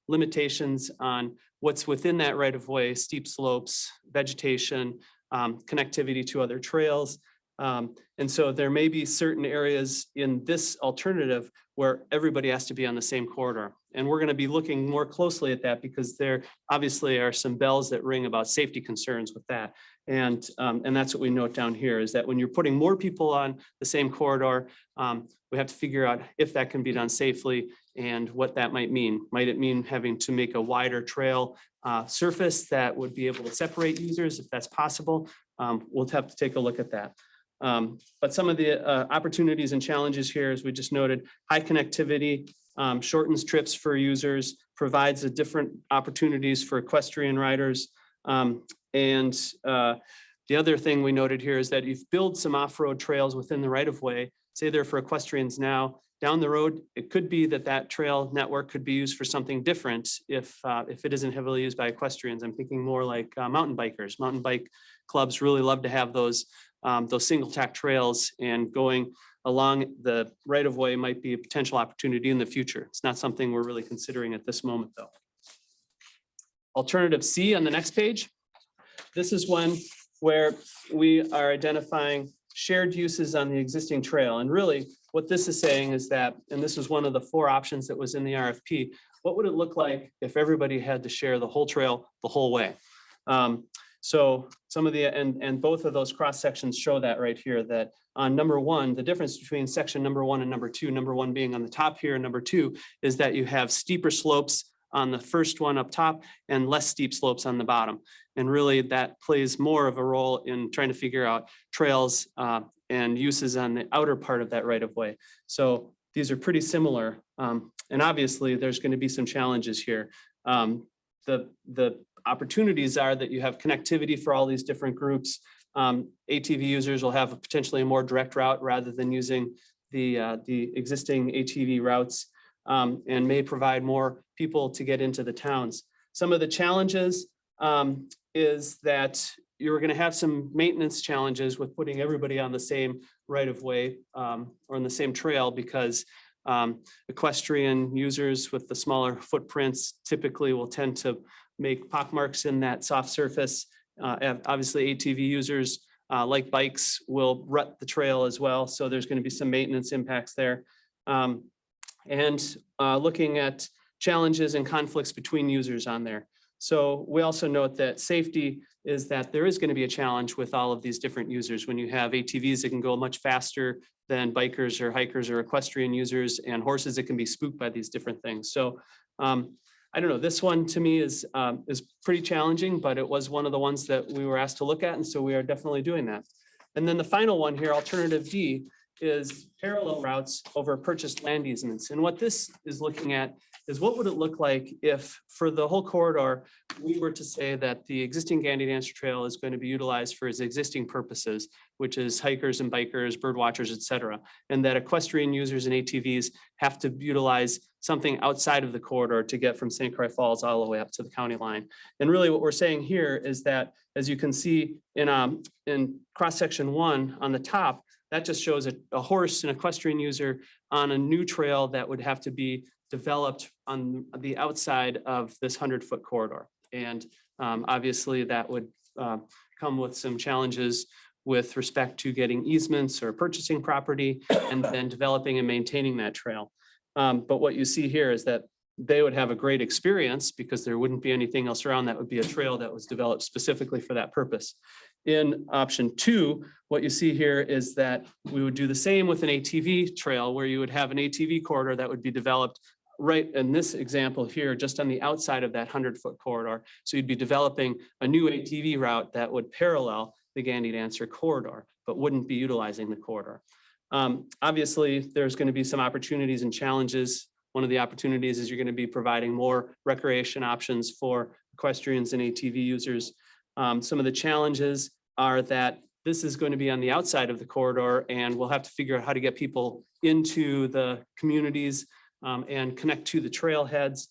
limitations on what's within that right of way, steep slopes, vegetation, connectivity to other trails. And so there may be certain areas in this alternative where everybody has to be on the same corridor. And we're going to be looking more closely at that because there obviously are some bells that ring about safety concerns with that. And that's what we note down here is that when you're putting more people on the same corridor, we have to figure out if that can be done safely and what that might mean. Might it mean having to make a wider trail surface that would be able to separate users if that's possible? We'll have to take a look at that. But some of the opportunities and challenges here, as we just noted, high connectivity shortens trips for users, provides a different opportunities for equestrian riders. And the other thing we noted here is that if you build some off-road trails within the right-of-way, say they're for equestrians now, down the road, it could be that that trail network could be used for something different if it isn't heavily used by equestrians. I'm thinking more like mountain bikers. Mountain bike clubs really love to have those single track trails, and going along the right of way might be a potential opportunity in the future. It's not something we're really considering at this moment though. Alternative C on the next page. This is one where we are identifying shared uses on the existing trail. And really what this is saying is that, and this was one of the 4 options that was in the RFP, what would it look like if everybody had to share the whole trail the whole way? So some of the, and both of those cross sections show that right here, that on number one, the difference between section number one and number one being on the top here and number two is that you have steeper slopes on the first one up top and less steep slopes on the bottom. And really that plays more of a role in trying to figure out trails and uses on the outer part of that right of way. So these are pretty similar. And obviously there's going to be some challenges here. The opportunities are that you have connectivity for all these different groups. ATV users will have potentially a more direct route rather than using the existing ATV routes, and may provide more people to get into the towns. Some of the challenges is that you're going to have some maintenance challenges with putting everybody on the same right of way or on the same trail, because equestrian users with the smaller footprints typically will tend to make pockmarks in that soft surface. Obviously ATV users like bikes will rut the trail as well. So there's going to be some maintenance impacts there. And looking at challenges and conflicts between users on there. So we also note that safety is that there is going to be a challenge with all of these different users. When you have ATVs that can go much faster than bikers or hikers or equestrian users, and horses that can be spooked by these different things. So I don't know, this one to me is pretty challenging, but it was one of the ones that we were asked to look at. And so we are definitely doing that. And then the final one here, alternative D, is parallel routes over purchased land easements. And what this is looking at is what would it look like if for the whole corridor, we were to say that the existing Gandy Dancer Trail is going to be utilized for its existing purposes, which is hikers and bikers, bird watchers, et cetera. And that equestrian users and ATVs have to utilize something outside of the corridor to get from St. Croix Falls all the way up to the county line. And really what we're saying here is that, as you can see in cross section 1 on the top, that just shows a horse and equestrian user on a new trail that would have to be developed on the outside of this 100-foot corridor. And obviously that would come with some challenges with respect to getting easements or purchasing property and then developing and maintaining that trail. But what you see here is that they would have a great experience because there wouldn't be anything else around. That would be a trail that was developed specifically for that purpose. In option 2, what you see here is that we would do the same with an ATV trail, where you would have an ATV corridor that would be developed right in this example here, just on the outside of that 100-foot corridor. So you'd be developing a new ATV route that would parallel the Gandy Dancer corridor, but wouldn't be utilizing the corridor. Obviously, there's going to be some opportunities and challenges. One of the opportunities is you're going to be providing more recreation options for equestrians and ATV users. Some of the challenges are that this is going to be on the outside of the corridor, and we'll have to figure out how to get people into the communities and connect to the trailheads.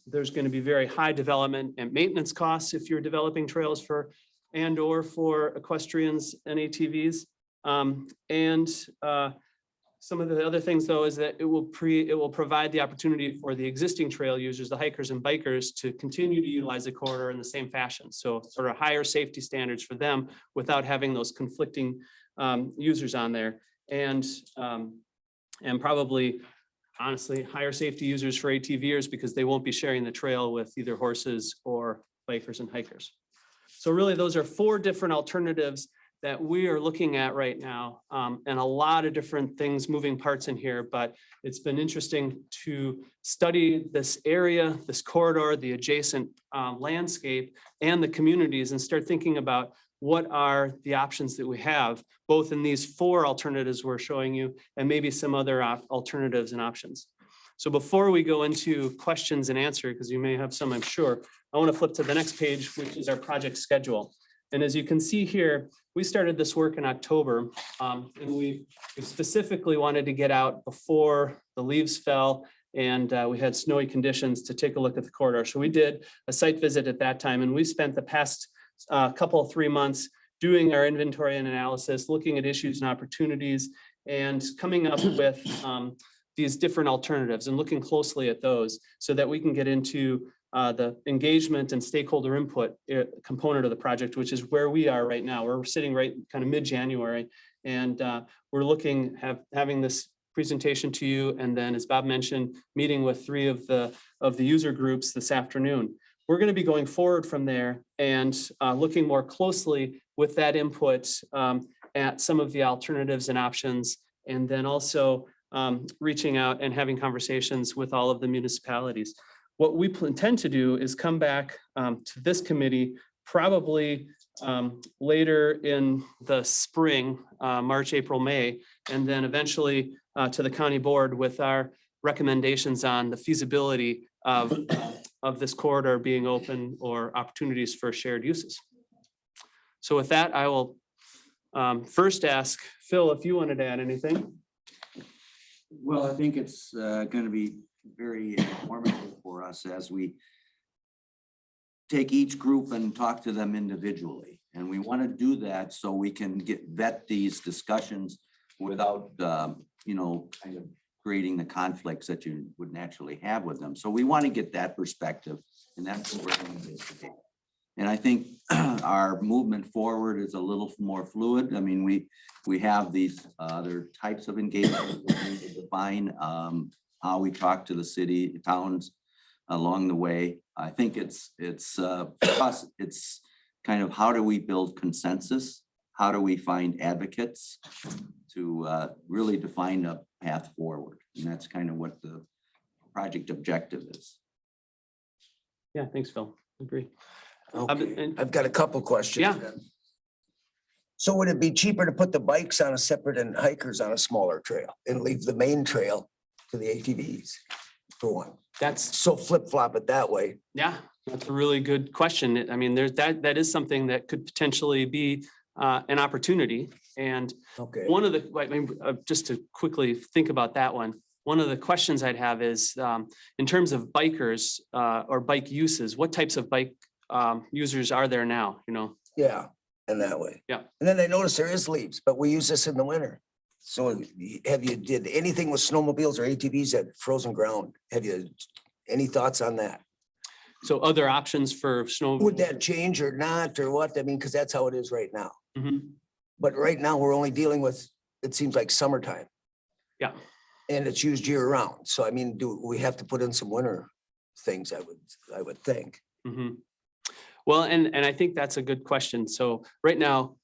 There's going to be very high development and maintenance costs if you're developing trails for and/or for equestrians and ATVs. Some of the other things, though, is that it will provide the opportunity for the existing trail users, the hikers and bikers, to continue to utilize the corridor in the same fashion. So sort of higher safety standards for them without having those conflicting users on there, and probably, honestly, higher safety users for ATVers because they won't be sharing the trail with either horses or bikers and hikers. So really, those are 4 different alternatives that we are looking at right now, and a lot of different things, moving parts in here, but it's been interesting to study this area, this corridor, the adjacent landscape and the communities, and start thinking about what are the options that we have, both in these 4 alternatives we're showing you, and maybe some other alternatives and options. So before we go into questions and answer, because you may have some, I'm sure, I want to flip to the next page, which is our project schedule. And as you can see here, we started this work in October, and we specifically wanted to get out before the leaves fell and we had snowy conditions to take a look at the corridor. So we did a site visit at that time, and we spent the past couple of 3 months doing our inventory and analysis, looking at issues and opportunities, and coming up with these different alternatives and looking closely at those so that we can get into the engagement and stakeholder input component of the project, which is where we are right now. We're sitting right kind of mid-January, and we're looking having this presentation to you, and then, as Bob mentioned, meeting with 3 of the user groups this afternoon. we're going to be going forward from there and looking more closely with that input at some of the alternatives and options. And then also reaching out and having conversations with all of the municipalities. What we intend to do is come back to this committee probably later in the spring, March, April, May, and then eventually to the county board with our recommendations on the feasibility of this corridor being open or opportunities for shared uses. So with that, I will first ask Phil if you wanted to add anything. Well, I think it's going to be very informative for us as we take each group and talk to them individually. And we want to do that so we can vet these discussions without, kind of creating the conflicts that you would naturally have with them. So we want to get that perspective, and that's what we're going to do today. And I think our movement forward is a little more fluid. I mean, we have these other types of engagement. We need to define how we talk to the city, towns along the way. I think it's kind of how do we build consensus? How do we find advocates to really define a path forward? And that's kind of what the project objective is. Yeah, thanks, Phil. Agree. Okay, I've got a couple questions. Yeah. then. So would it be cheaper to put the bikes on a separate and hikers on a smaller trail and leave the main trail to the ATVs for one? That's, So flip flop it that way. yeah, that's a really good question. I mean, there's that is something that could potentially be an opportunity. And Okay. one of the, I mean, just to quickly think about that one of the questions I'd have is in terms of bikers or bike uses, what types of bike users are there now, Yeah, and that way. Yeah. And then I noticed there is leaves, but we use this in the winter. So have you did anything with snowmobiles or ATVs at frozen ground? Have you, any thoughts on that? So other options for snow. Would that change or not, or what? I mean, because that's how it is right now. Mhm. But right now, we're only dealing with, it seems like summertime. Yeah. And it's used year round. So I mean, do we have to put in some winter things, I would think. Mhm. Well, and I think that's a good question. So right now,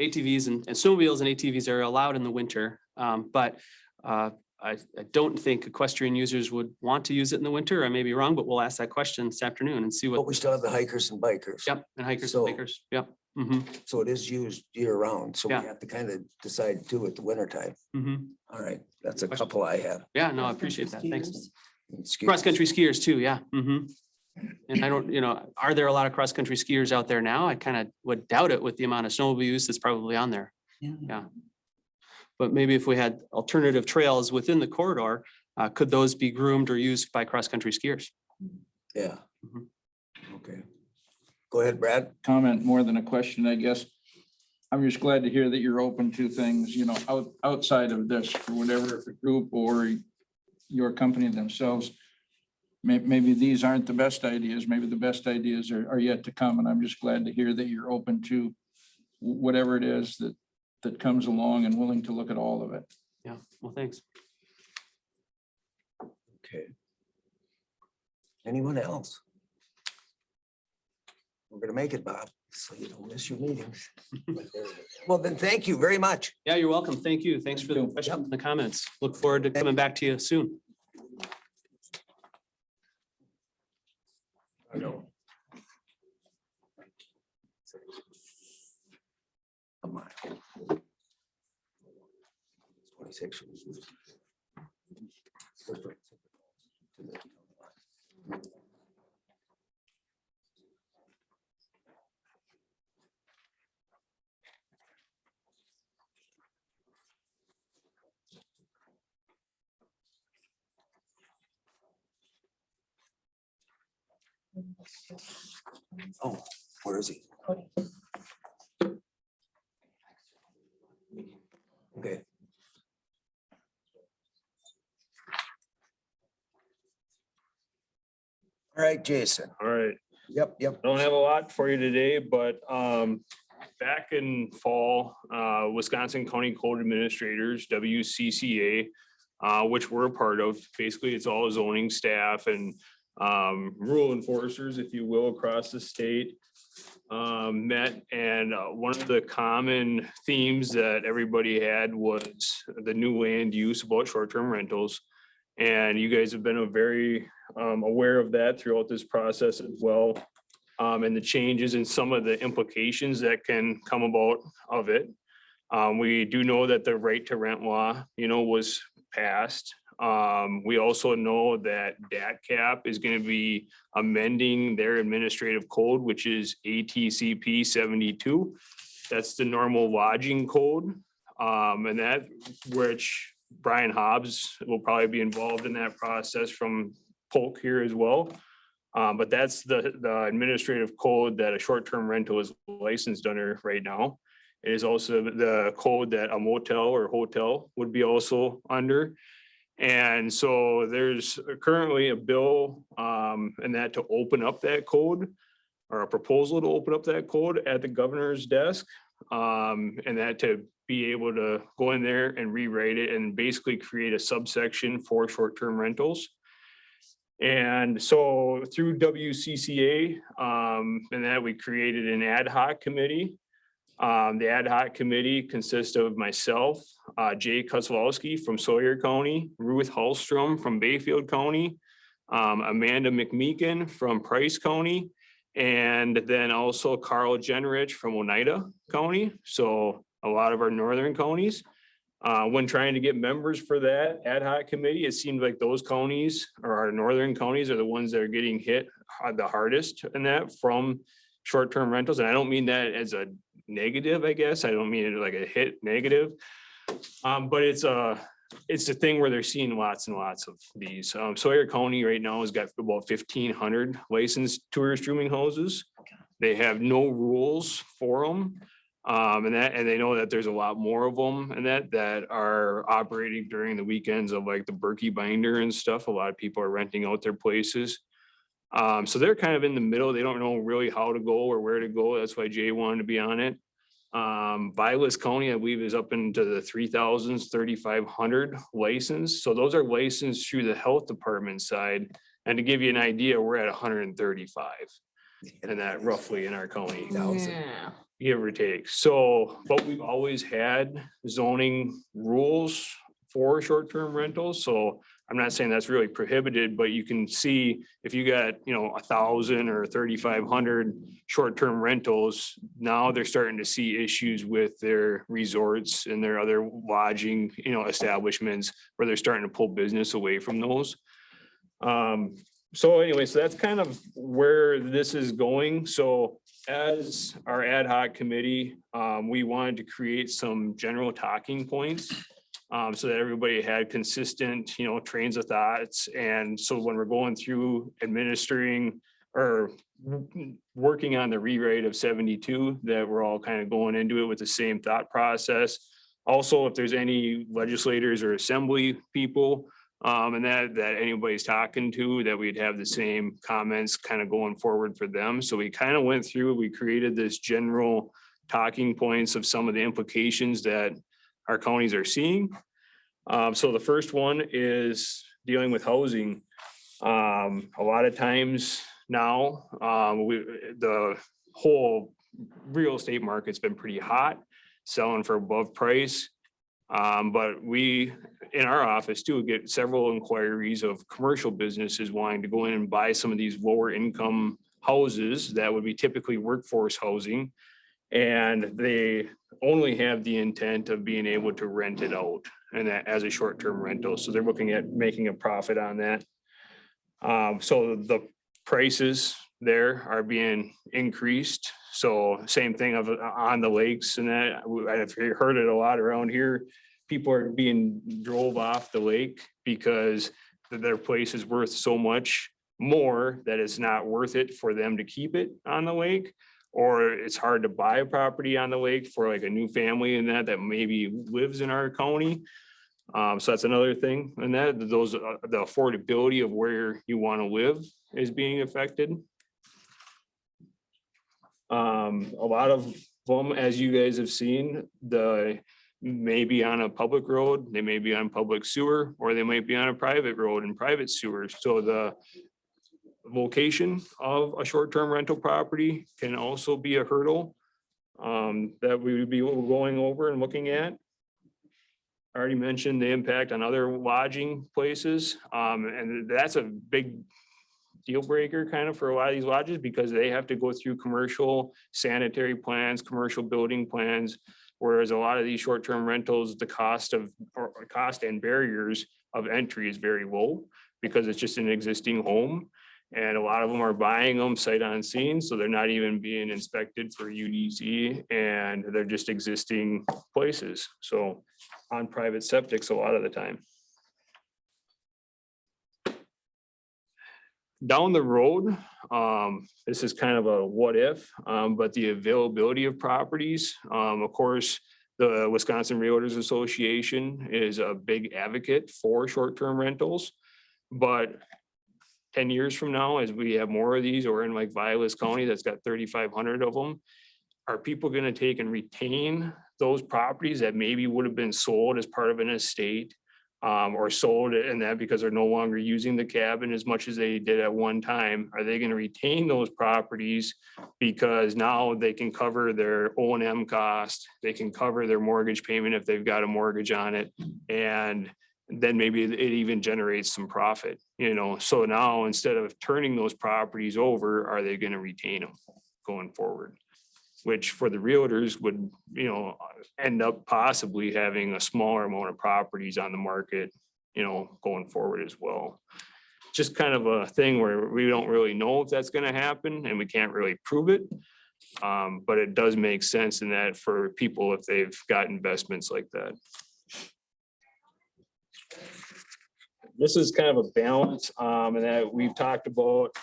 ATVs and snowmobiles and ATVs are allowed in the winter. But I don't think equestrian users would want to use it in the winter. I may be wrong, but we'll ask that question this afternoon and see But what. we still have the hikers and bikers. Yep, and hikers So- and bikers. Yep. Mhm. So it is used year round. So we Yeah. have to kind of decide too at the winter time. Mhm. All right, that's a couple I have. Yeah, no, I appreciate that. Thanks. Excuse- Cross-country skiers too, yeah. Mhm. And I don't, are there a lot of cross-country skiers out there now? I kind of would doubt it with the amount of snowmobile use that's probably on there. Yeah. But maybe if we had alternative trails within the corridor, could those be groomed or used by cross-country skiers? Yeah. Mhm. Okay. Go ahead, Brad. Comment more than a question, I guess. I'm just glad to hear that you're open to things, outside of this, for whatever the group or your company themselves. Maybe these aren't the best ideas. Maybe the best ideas are yet to come. And I'm just glad to hear that you're open to whatever it is that comes along and willing to look at all of it. Yeah, well, thanks. Okay. Anyone else? We're gonna make it, Bob, so you don't miss your meetings. Well, then, thank you very much. Yeah, you're welcome. Thank you. Thanks for the Thank you. questions and the comments. Look forward to coming back to you soon. I know. A mile. 26. Oh, where is he? Okay. All right, Jason. All right, Yep. don't have a lot for you today, but back in fall, Wisconsin County Code Administrators, WCCA, which we're a part of, basically it's all zoning staff and rural enforcers, if you will, across the state met, and one of the common themes that everybody had was the new land use about short-term rentals. And you guys have been very aware of that throughout this process as well. And the changes and some of the implications that can come about of it. We do know that the right to rent law, was passed. We also know that DATCAP is going to be amending their administrative code, which is ATCP 72. That's the normal lodging code. And that, which Brian Hobbs will probably be involved in that process from Polk here as well. But that's the administrative code that a short-term rental is licensed under right now. It is also the code that a motel or hotel would be also under. And so there's currently a bill and that to open up that code, or a proposal to open up that code at the governor's desk. And that to be able to go in there and rewrite it and basically create a subsection for short-term rentals. And so through WCCA, and that we created an ad hoc committee. The ad hoc committee consists of myself, Jay Kozlowski from Sawyer County, Ruth Hallstrom from Bayfield County, Amanda McMeekin from Price County, and then also Carl Jenrich from Oneida County. So a lot of our northern counties. When trying to get members for that ad hoc committee, it seemed like those counties, or our northern counties, are the ones that are getting hit the hardest in that from short-term rentals. And I don't mean that as a negative, I guess. I don't mean it like a hit negative. But it's a thing where they're seeing lots and lots of these. Sawyer County right now has got about 1,500 licensed tourist rooming houses. They have no rules for them. And they know that there's a lot more of them and that are operating during the weekends of like the Berkey binder and stuff. A lot of people are renting out their places. So they're kind of in the middle. They don't know really how to go or where to go. That's why Jay wanted to be on it. Vilas County, I believe, is up into the 3,000s, 3,500 license. So those are licensed through the health department side. And to give you an idea, we're at 135 and that roughly in our county, Yeah. give or take. So, but we've always had zoning rules for short-term rentals. So I'm not saying that's really prohibited, but you can see if you got, 1,000 or 3,500 short-term rentals, now they're starting to see issues with their resorts and their other lodging, establishments where they're starting to pull business away from those. So anyway, so that's kind of where this is going. So as our ad hoc committee, we wanted to create some general talking points so that everybody had consistent, trains of thoughts. And so when we're going through administering or working on the rewrite of 72, that we're all kind of going into it with the same thought process. Also, if there's any legislators or assembly people and that anybody's talking to, that we'd have the same comments kind of going forward for them. So we kind of went through, we created this general talking points of some of the implications that our counties are seeing. So the first one is dealing with housing. A lot of times now, the whole real estate market's been pretty hot, selling for above price. But we, in our office too, get several inquiries of commercial businesses wanting to go in and buy some of these lower income houses that would be typically workforce housing. And they only have the intent of being able to rent it out and that as a short-term rental. So they're looking at making a profit on that. So the prices there are being increased. So same thing on the lakes and that. I've heard it a lot around here. People are being drove off the lake because their place is worth so much more that it's not worth it for them to keep it on the lake. Or it's hard to buy a property on the lake for like a new family and that maybe lives in our county. So that's another thing. And that the affordability of where you want to live is being affected. A lot of them, as you guys have seen, may be on a public road, they may be on public sewer, or they might be on a private road and private sewers. So location of a short-term rental property can also be a hurdle that we would be going over and looking at. I already mentioned the impact on other lodging places, and that's a big deal breaker kind of for a lot of these lodges because they have to go through commercial sanitary plans, commercial building plans, whereas a lot of these short-term rentals, the cost and barriers of entry is very low because it's just an existing home. And a lot of them are buying them sight unseen, so they're not even being inspected for UDC and they're just existing places. So on private septics a lot of the time. Down the road, this is kind of a what if, but the availability of properties, of course, the Wisconsin Realtors Association is a big advocate for short-term rentals. But 10 years from now, as we have more of these, or in like Vilas County, that's got 3,500 of them, are people going to take and retain those properties that maybe would have been sold as part of an estate? Or sold in that because they're no longer using the cabin as much as they did at one time? Are they going to retain those properties because now they can cover their O&M cost, they can cover their mortgage payment if they've got a mortgage on it, and then maybe it even generates some profit, you know? So now instead of turning those properties over, are they going to retain them going forward? Which for the realtors would, you know, end up possibly having a smaller amount of properties on the market, you know, going forward as well. Just kind of a thing where we don't really know if that's going to happen and we can't really prove it. But it does make sense in that for people if they've got investments like that. This is kind of a balance and that we've talked about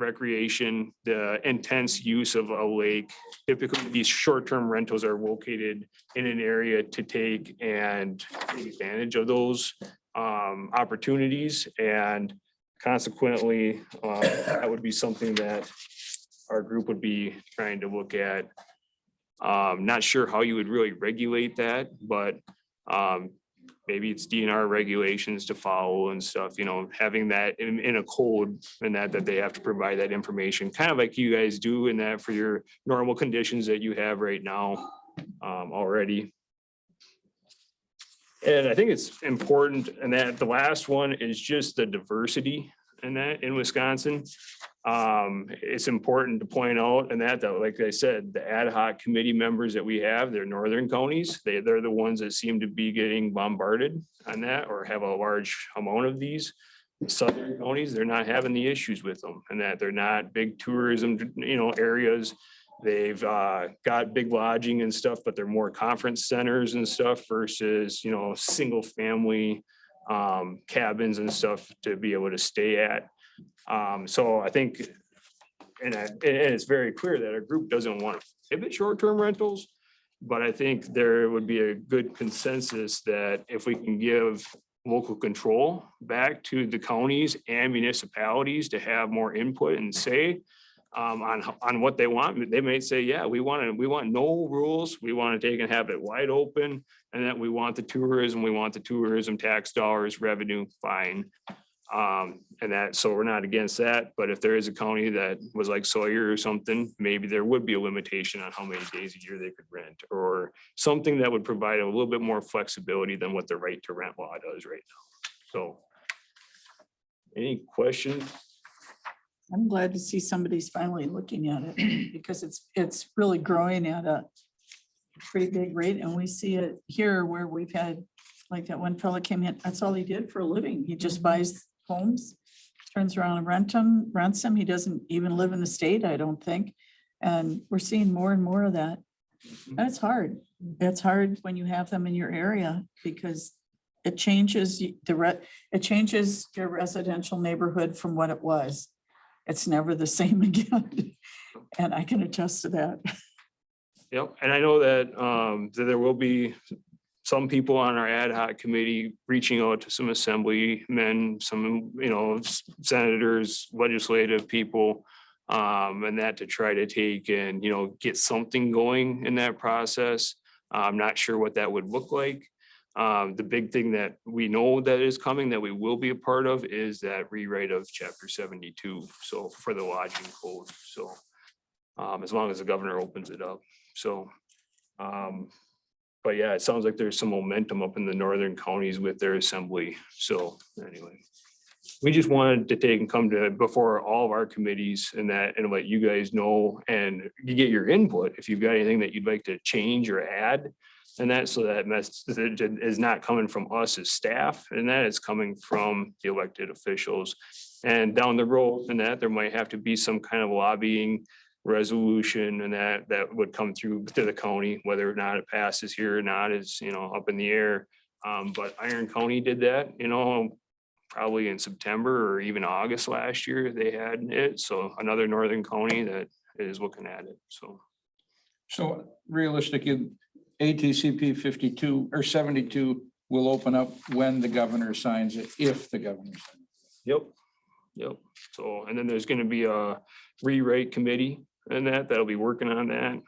recreation, the intense use of a lake. Typically, these short-term rentals are located in an area to take advantage of those opportunities. And consequently, that would be something that our group would be trying to look at. Not sure how you would really regulate that, but maybe it's DNR regulations to follow and stuff, you know, having that in a code and that they have to provide that information, kind of like you guys do in that for your normal conditions that you have right now already. And I think it's important, and that the last one is just the diversity in that in Wisconsin. It's important to point out and that like I said, the ad hoc committee members that we have, they're northern counties. They're the ones that seem to be getting bombarded on that or have a large amount of these. Southern counties, they're not having the issues with them and that they're not big tourism, you know, areas. They've got big lodging and stuff, but they're more conference centers and stuff versus, you know, single family cabins and stuff to be able to stay at. So I think, and it's very clear that our group doesn't want to prohibit short-term rentals, but I think there would be a good consensus that if we can give local control back to the counties and municipalities to have more input and say on what they want, they may say, yeah, we want no rules. We want to take and have it wide open, and that we want the tourism tax dollars revenue, fine. And that, so we're not against that, but if there is a county that was like Sawyer or something, maybe there would be a limitation on how many days a year they could rent, or something that would provide a little bit more flexibility than what the right to rent law does right now. So any questions? I'm glad to see somebody's finally looking at it because it's really growing at a pretty big rate. And we see it here where we've had, like that one fella came in, that's all he did for a living. He just buys homes, turns around and rents them. He doesn't even live in the state, I don't think. And we're seeing more and more of that. That's hard. It's hard when you have them in your area because it changes it changes your residential neighborhood from what it was. It's never the same again. And I can attest to that. Yep, and I know that there will be some people on our ad hoc committee reaching out to some assemblymen, some, you know, senators, legislative people, and that to try to take and, you know, get something going in that process. I'm not sure what that would look like. The big thing that we know that is coming, that we will be a part of, is that rewrite of chapter 72. So for the lodging code, so as long as the governor opens it up, so. But yeah, it sounds like there's some momentum up in the northern counties with their assembly, so anyway. We just wanted to take and come to before all of our committees and that, and let you guys know, and you get your input if you've got anything that you'd like to change or add. And that, so that message is not coming from us as staff, and that is coming from the elected officials. And down the road, and that there might have to be some kind of lobbying resolution, and that would come through to the county, whether or not it passes here or not is, up in the air. But Iron County did that, probably in September or even August last year, they had it. So another northern county that is looking at it, so. So realistically, ATCP 52 or 72 will open up when the governor signs it, if the governor signs it. Yep. So, and then there's gonna be a rewrite committee and that'll be working on that.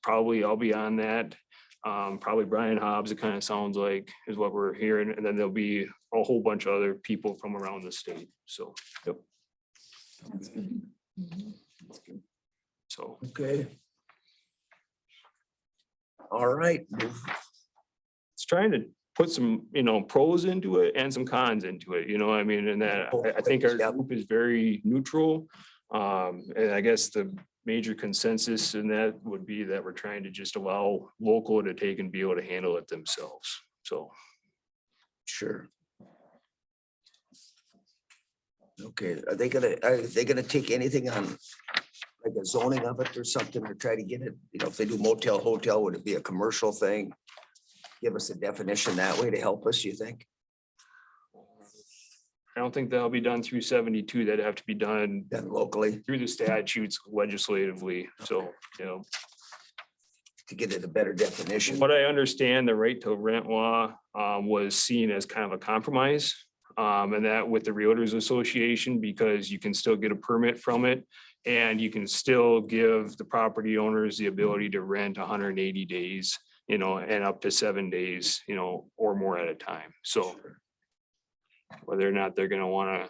Probably I'll be on that. Probably Brian Hobbs, it kind of sounds like, is what we're hearing. And then there'll be a whole bunch of other people from around the state. So, yep. That's good. So. Okay. All right. It's trying to put some, pros into it and some cons into it, I mean, and that I think our group is very neutral. And I guess the major consensus in that would be that we're trying to just allow local to take and be able to handle it themselves. So. Sure. Okay, are they gonna take anything on like a zoning of it or something to try to get it, if they do motel, hotel, would it be a commercial thing? Give us a definition that way to help us, you think? I don't think that'll be done through 72. That'd have to be done Then locally through the statutes legislatively. So, to get it a better definition. what I understand, the right to rent law was seen as kind of a compromise. And that with the Realtors Association, because you can still get a permit from it. And you can still give the property owners the ability to rent 180 days, and up to 7 days, or more at a time. So whether or not they're gonna wanna,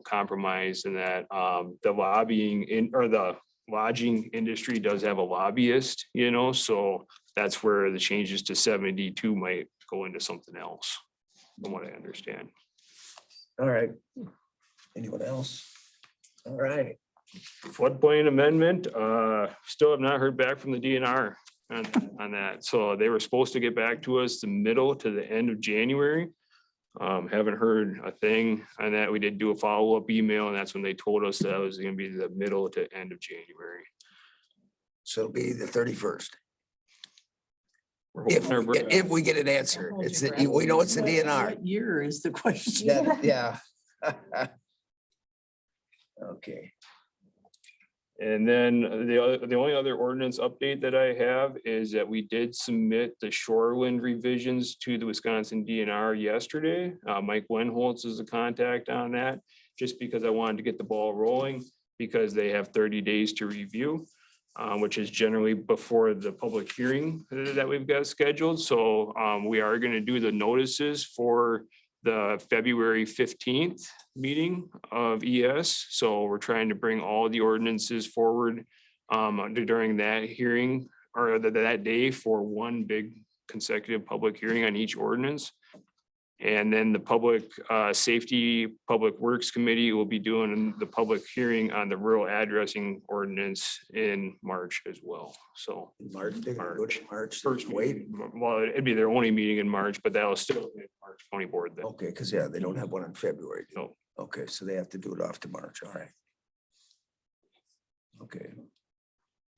compromise in that, the lobbying the lodging industry does have a lobbyist, so that's where the changes to 72 might go into something else, from what I understand. All right. Anyone else? All right. Floodplain amendment, still have not heard back from the DNR on that. So they were supposed to get back to us the middle to the end of January. Haven't heard a thing on that. We did do a follow-up email, and that's when they told us that it was gonna be the middle to end of January. So it'll be the 31st. We're If hoping our breath. we get an answer, Hold it's, your we know it's the What- DNR. What year is the question? Yeah. Okay. And then the only other ordinance update that I have is that we did submit the shoreland revisions to the Wisconsin DNR yesterday. Mike Wenholtz is the contact on that, just because I wanted to get the ball rolling, because they have 30 days to review, which is generally before the public hearing that we've got scheduled. So we are going to do the notices for the February 15th meeting of ES. So we're trying to bring all the ordinances forward during that hearing, or that day, for one big consecutive public hearing on each ordinance. And then the Public Safety, Public Works Committee will be doing the public hearing on the rural addressing ordinance in March as well. So March, they're gonna go to March. first Wait. well, it'd be their only meeting in March, but that'll still be a March County Board then. Okay, because yeah, they don't have one in February. No. Okay, so they have to do it off to March. All right. Okay.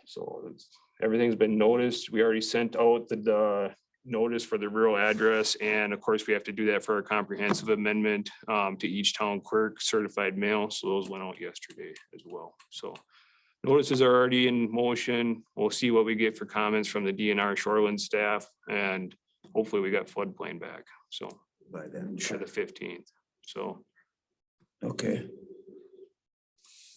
So everything's been noticed. We already sent out the notice for the rural address. And of course, we have to do that for a comprehensive amendment to each town clerk certified mail. So those went out yesterday as well. So notices are already in motion. We'll see what we get for comments from the DNR shoreland staff, and hopefully we got floodplain back. So By then, for the 15th. So, okay.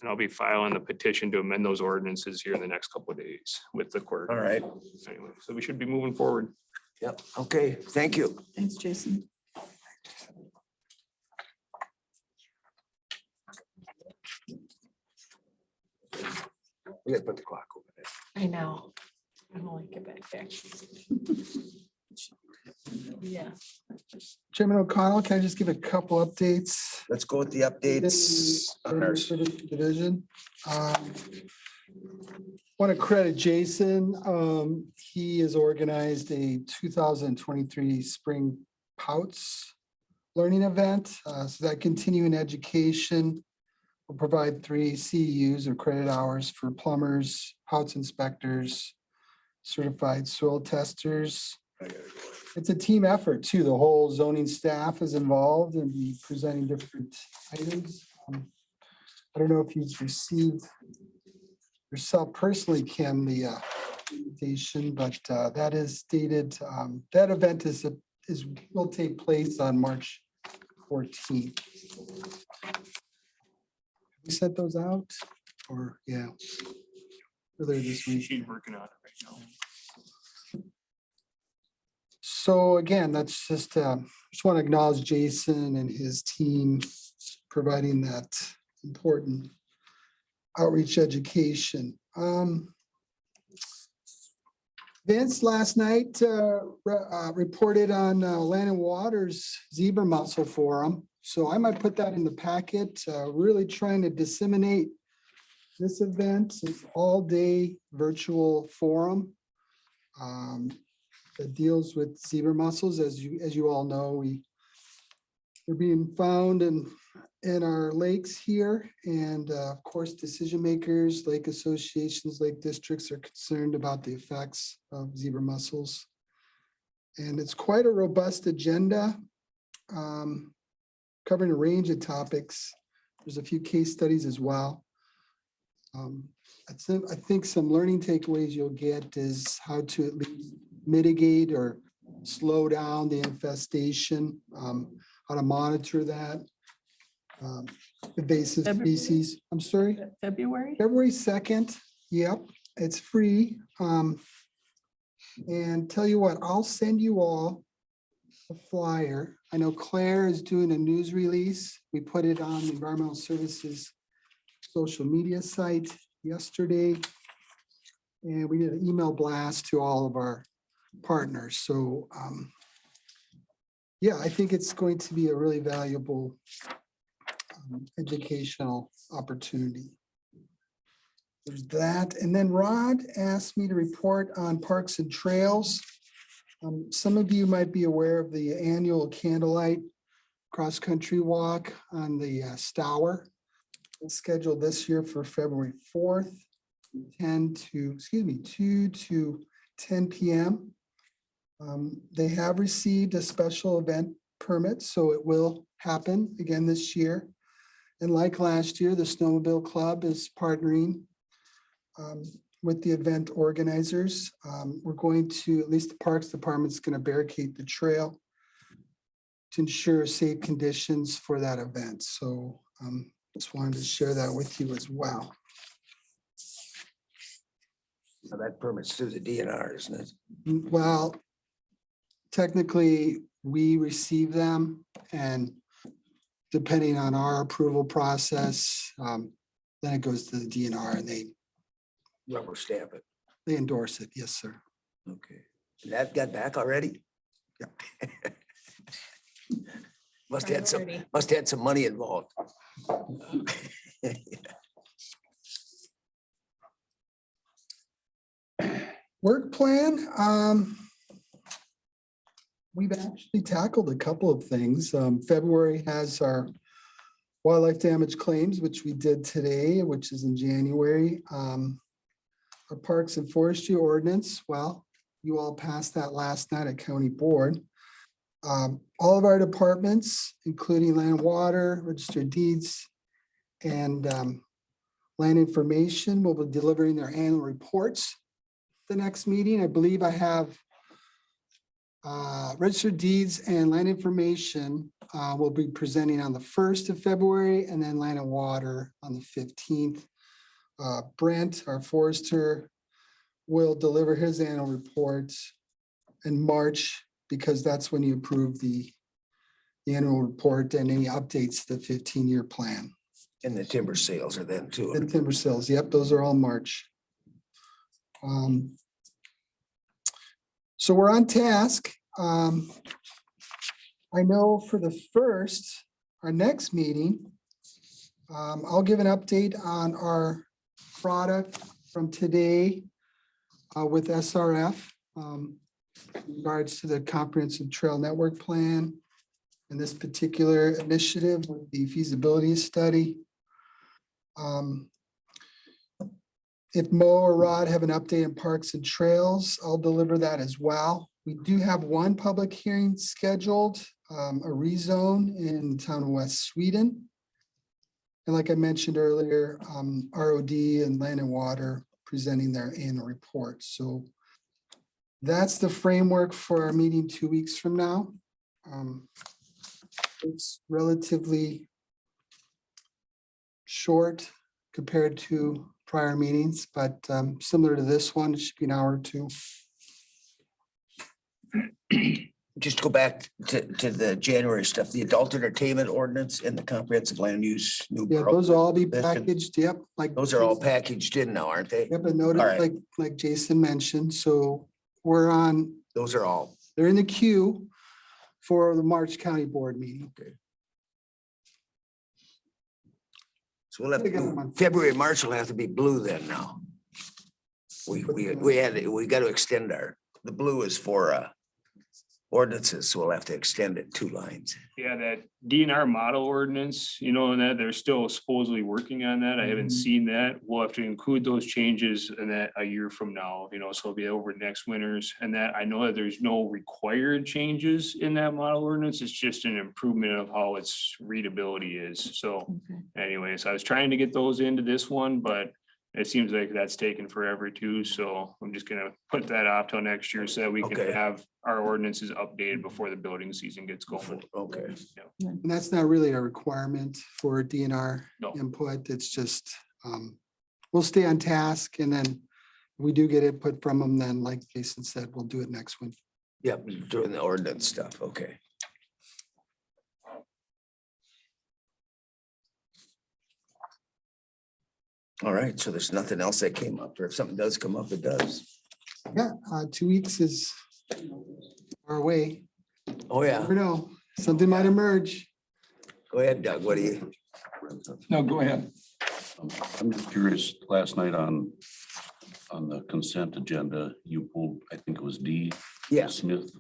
and I'll be filing the petition to amend those ordinances here in the next couple of days with the court. All right. Anyway, so we should be moving forward. Yep, okay, thank you. Thanks, Jason. We gotta put the clock over there. I know. I don't like it back there. Yeah. Chairman O'Connell, can I just give a couple updates? Let's go with the updates on our Division. Want to credit Jason. He has organized a 2023 Spring Pouts learning event. So that continuing education will provide 3 CEUs or credit hours for plumbers, Pouts inspectors, certified soil testers. It's a team effort too. The whole zoning staff is involved and be presenting different items. I don't know if you've received yourself personally, Kim, the invitation, but that is stated, that event will take place on March 14th. We sent those out or, yeah. Earlier this week. She's working on it right now. So again, that's just want to acknowledge Jason and his team providing that important outreach education. Vince last night reported on Land and Waters Zebra Mussel Forum. So I might put that in the packet, really trying to disseminate this event. It's all-day virtual forum that deals with zebra mussels. As you all know, they're being found in our lakes here. And of course, decision makers, lake associations, lake districts are concerned about the effects of zebra mussels. And it's quite a robust agenda, covering a range of topics. There's a few case studies as well. I think some learning takeaways you'll get is how to at least mitigate or slow down the infestation, how to monitor that. Invasive species. I'm sorry? February? February 2nd. Yep, it's free. And tell you what, I'll send you all a flyer. I know Claire is doing a news release. We put it on the Environmental Services social media site yesterday. And we did an email blast to all of our partners. So yeah, I think it's going to be a really valuable educational opportunity. There's that. And then Rod asked me to report on parks and trails. Some of you might be aware of the annual candlelight cross-country walk on the Stour. It's scheduled this year for February 4th, 2 to 10 p.m. They have received a special event permit, so it will happen again this year. And like last year, the Snowmobile Club is partnering with the event organizers. We're going to, at least the Parks Department is going to barricade the trail to ensure safe conditions for that event. So just wanted to share that with you as well. Now that permit's through the DNR, isn't it? Well, technically, we receive them, and depending on our approval process, then it goes to the DNR and they Rubber stamp it. endorse it. Yes, sir. Okay. And that got back already? Yeah. Must Priority. have had some money involved. Work plan. We've actually tackled a couple of things. February has our wildlife damage claims, which we did today, which is in January. Our parks and forestry ordinance, well, you all passed that last night at county board. All of our departments, including land and water, registered deeds, and land information, will be delivering their annual reports. The next meeting, I believe I have registered deeds and land information will be presenting on the 1st of February, and then land and water on the 15th. Brent, our forester, will deliver his annual reports in March, because that's when you approve the annual report and any updates to the 15-year plan. And the timber sales are then too. And timber sales, yep, those are all March. So we're on task. I know for the first, our next meeting, I'll give an update on our product from today with SRF in regards to the Comprehensive Trail Network Plan and this particular initiative with the feasibility study. If Mo or Rod have an update on parks and trails, I'll deliver that as well. We do have one public hearing scheduled, a rezone in the town of West Sweden. And like I mentioned earlier, ROD and Land and Water presenting their annual report. So that's the framework for our meeting 2 weeks from now. It's relatively short compared to prior meetings, but similar to this one, it should be an hour or two. Just go back to the January stuff, the adult entertainment ordinance and the comprehensive land use. New Yeah, those will all be prohibition. packaged, yep, like. Those are all packaged in now, aren't they? Yep, I noticed, All right. like Jason mentioned, so we're on, Those are all. they're in the queue for the March County Board meeting. So we'll have They got them on. February, March will have to be blue then now. We got to extend the blue is for ordinances, so we'll have to extend it 2 lines. Yeah, that DNR model ordinance, you know, and that they're still supposedly working on that. I haven't seen that. We'll have to include those changes in that a year from now, you know, so it'll be over next winters. And that I know that there's no required changes in that model ordinance. It's just an improvement of how its readability is. So anyways, I was trying to get those into this one, but it seems like that's taken forever too. So I'm just gonna put that off till next year so that we can Okay. have our ordinances updated before the building season gets going. Okay. And that's not really a requirement for DNR No. input. It's just, we'll stay on task, and then we do get input from them, then like Jason said, we'll do it next one. Yep, doing the ordinance stuff. Okay. All right, so there's nothing else that came up, or if something does come up, it does. Yeah, 2 weeks is our way. Oh, yeah. Never know, something might emerge. Go ahead, Doug. What do you? No, go ahead. I'm just curious, last night on the consent agenda, you pulled, I think it was D. Yeah. Smith,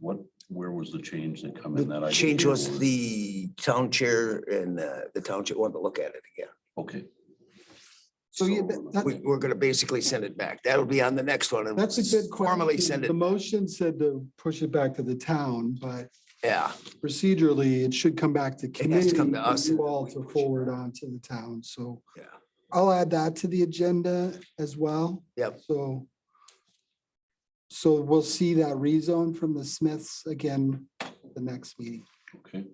where was the change that come in that? I The didn't change hear was the town chair and the township wanted to look at it again. Okay. So yeah, We're gonna basically send it back. That'll be on the next one. and that's a good question. Formally send The it. motion said to push it back to the town, but Yeah, procedurally, it should come back to has committee. to come to for us. you all to forward on to the town, so yeah. I'll add that to the agenda as well. Yep. So we'll see that rezone from the Smiths again, the next meeting. Okay.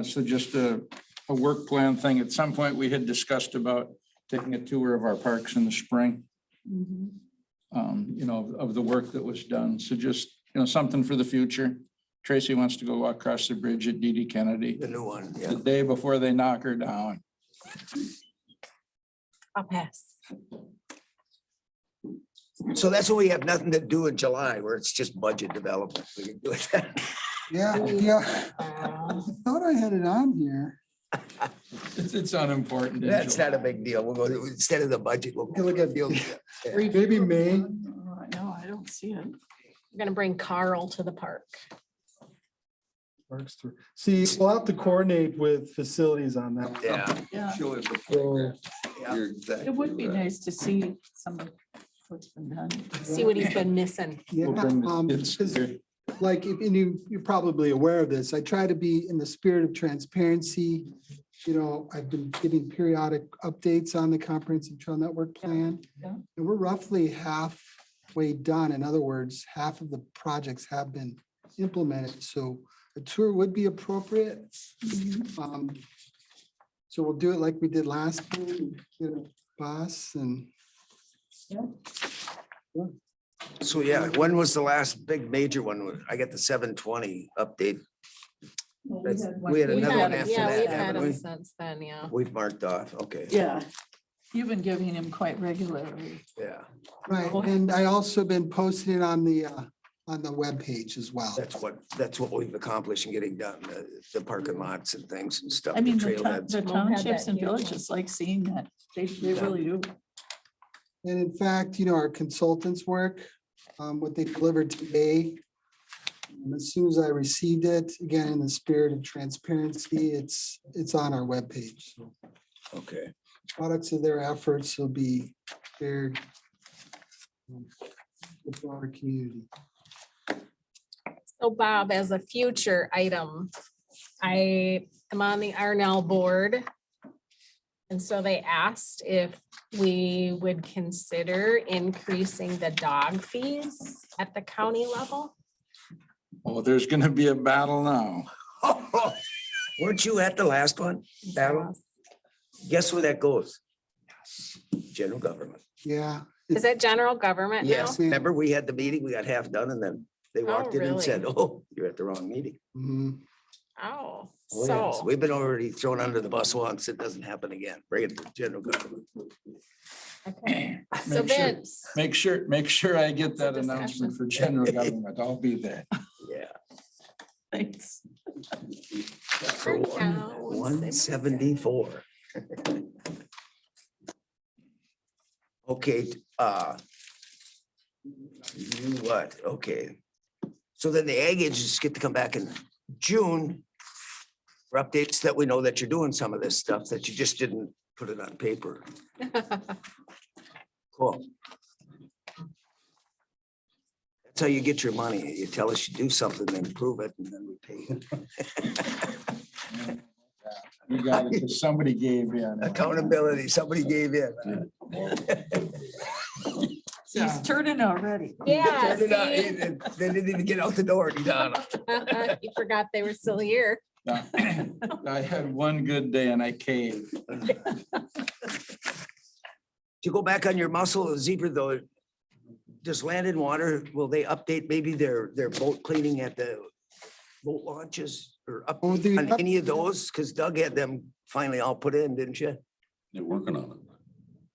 So just a work plan thing. At some point, we had discussed about taking a tour of our parks in the spring, you know, of the work that was done. So just, you know, something for the future. Tracy wants to go across the bridge at D.D. Kennedy The new one, the yeah. day before they knock her down. I'll pass. So that's when we have nothing to do in July, where it's just budget development. We can do it then. Yeah. I thought I had it on here. It's unimportant. in That's not a July. big deal. We'll go, instead of the budget, we'll Okay, look at- field. Maybe May. No, I don't see it. I'm gonna bring Carl to the park. Works through. See, we'll have to coordinate with facilities on that. Yeah. Yeah, Show us the So, program. Yeah. You're exactly it would be right. nice to see some of what's been done. See what he's been missing. yeah, We'll bring the kids 'cause here. like, and you're probably aware of this, I try to be in the spirit of transparency. You know, I've been giving periodic updates on the Comprehensive Trail Network Plan. Yeah. And we're roughly halfway done. In other words, half of the projects have been implemented, so a tour would be appropriate. So we'll do it like we did last time, get a bus and. Yeah. Yeah. So yeah, when was the last big major one? I got the 720 update. Well, We had we've another one it after Yeah, that, we've had haven't them we? since then, yeah. We've marked off, okay. Yeah, you've been giving him quite regularly. Yeah, Right, and I also been posting it on the webpage as well. that's what we've accomplished in getting done, the parking lots and things and stuff. I mean, the the trailheads. townships and huge villages like seeing that. They Yeah. really do. And in fact, our consultants work, what they delivered today. As soon as I received it, again, in the spirit of transparency, it's on our webpage. So Okay, products of their efforts will be shared with our community. So Bob, as a future item, I am on the Arnell board. And so they asked if we would consider increasing the dog fees at the county level. Oh, there's gonna be a battle now. weren't you at the last one? Battle? Guess where that goes? General government. Yeah. Is it general government now? Yes, remember we had the meeting, we got half done and then they walked in and really? said, oh, you're at the wrong meeting. Mhm. Oh, Oh, yes, so, we've been already thrown under the bus once. It doesn't happen again. Bring it to general government. okay. So Make sure- Vince, Make sure I get It's a that announcement discussion. for general government. I'll be there. Yeah. Thanks. For now, 174. Okay, you what? Okay. So then the ag agents get to come back in June for updates that we know that you're doing some of this stuff that you just didn't put it on paper. Cool. That's how you get your money. You tell us you do something, then prove it, and then we pay you. You got it, 'cause somebody gave in. Accountability, somebody gave in. He's turning already. yeah, They see? didn't even get out the door. He's on. You forgot they were still here. I had one good day and I caved. To go back on your muscle zebra though, does Land and Water, will they update maybe their boat cleaning at the boat launches or up Oh, the- on any of those? Because Doug had them finally all put in, didn't you? They're working on it.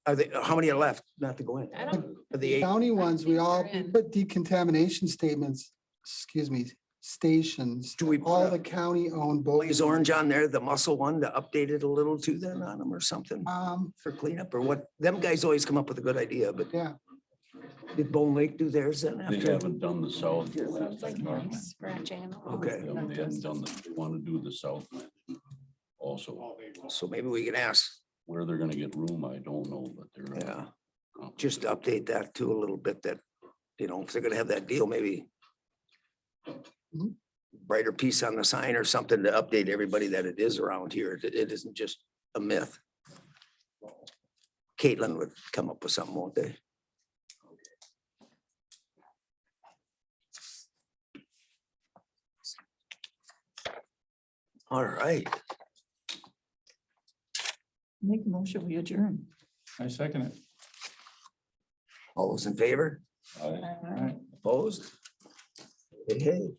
Are they, how many are left not to go in? I don't, Are the eight? County ones, we all They're in. put decontamination statements, stations. Do we All put the a county owned boats. blaze orange on there, the muscle one to update it a little too then on them or something for cleanup or what? Them guys always come up with a good idea, but Yeah, did Bone Lake do theirs then They after? haven't done the south. yet. sounds like nice scratching. Okay. They haven't done the, they want to do the south. Also, So maybe we can ask, where they're gonna get room, I don't know, but they're. yeah, just update that too a little bit that, if they're gonna have that deal, maybe Mhm. brighter piece on the sign or something to update everybody that it is around here. It isn't just a myth. Caitlin would come up with something, won't they? All right. Make a motion, we adjourn. I second it. All those in favor? I- All right. Opposed? Hey, hey.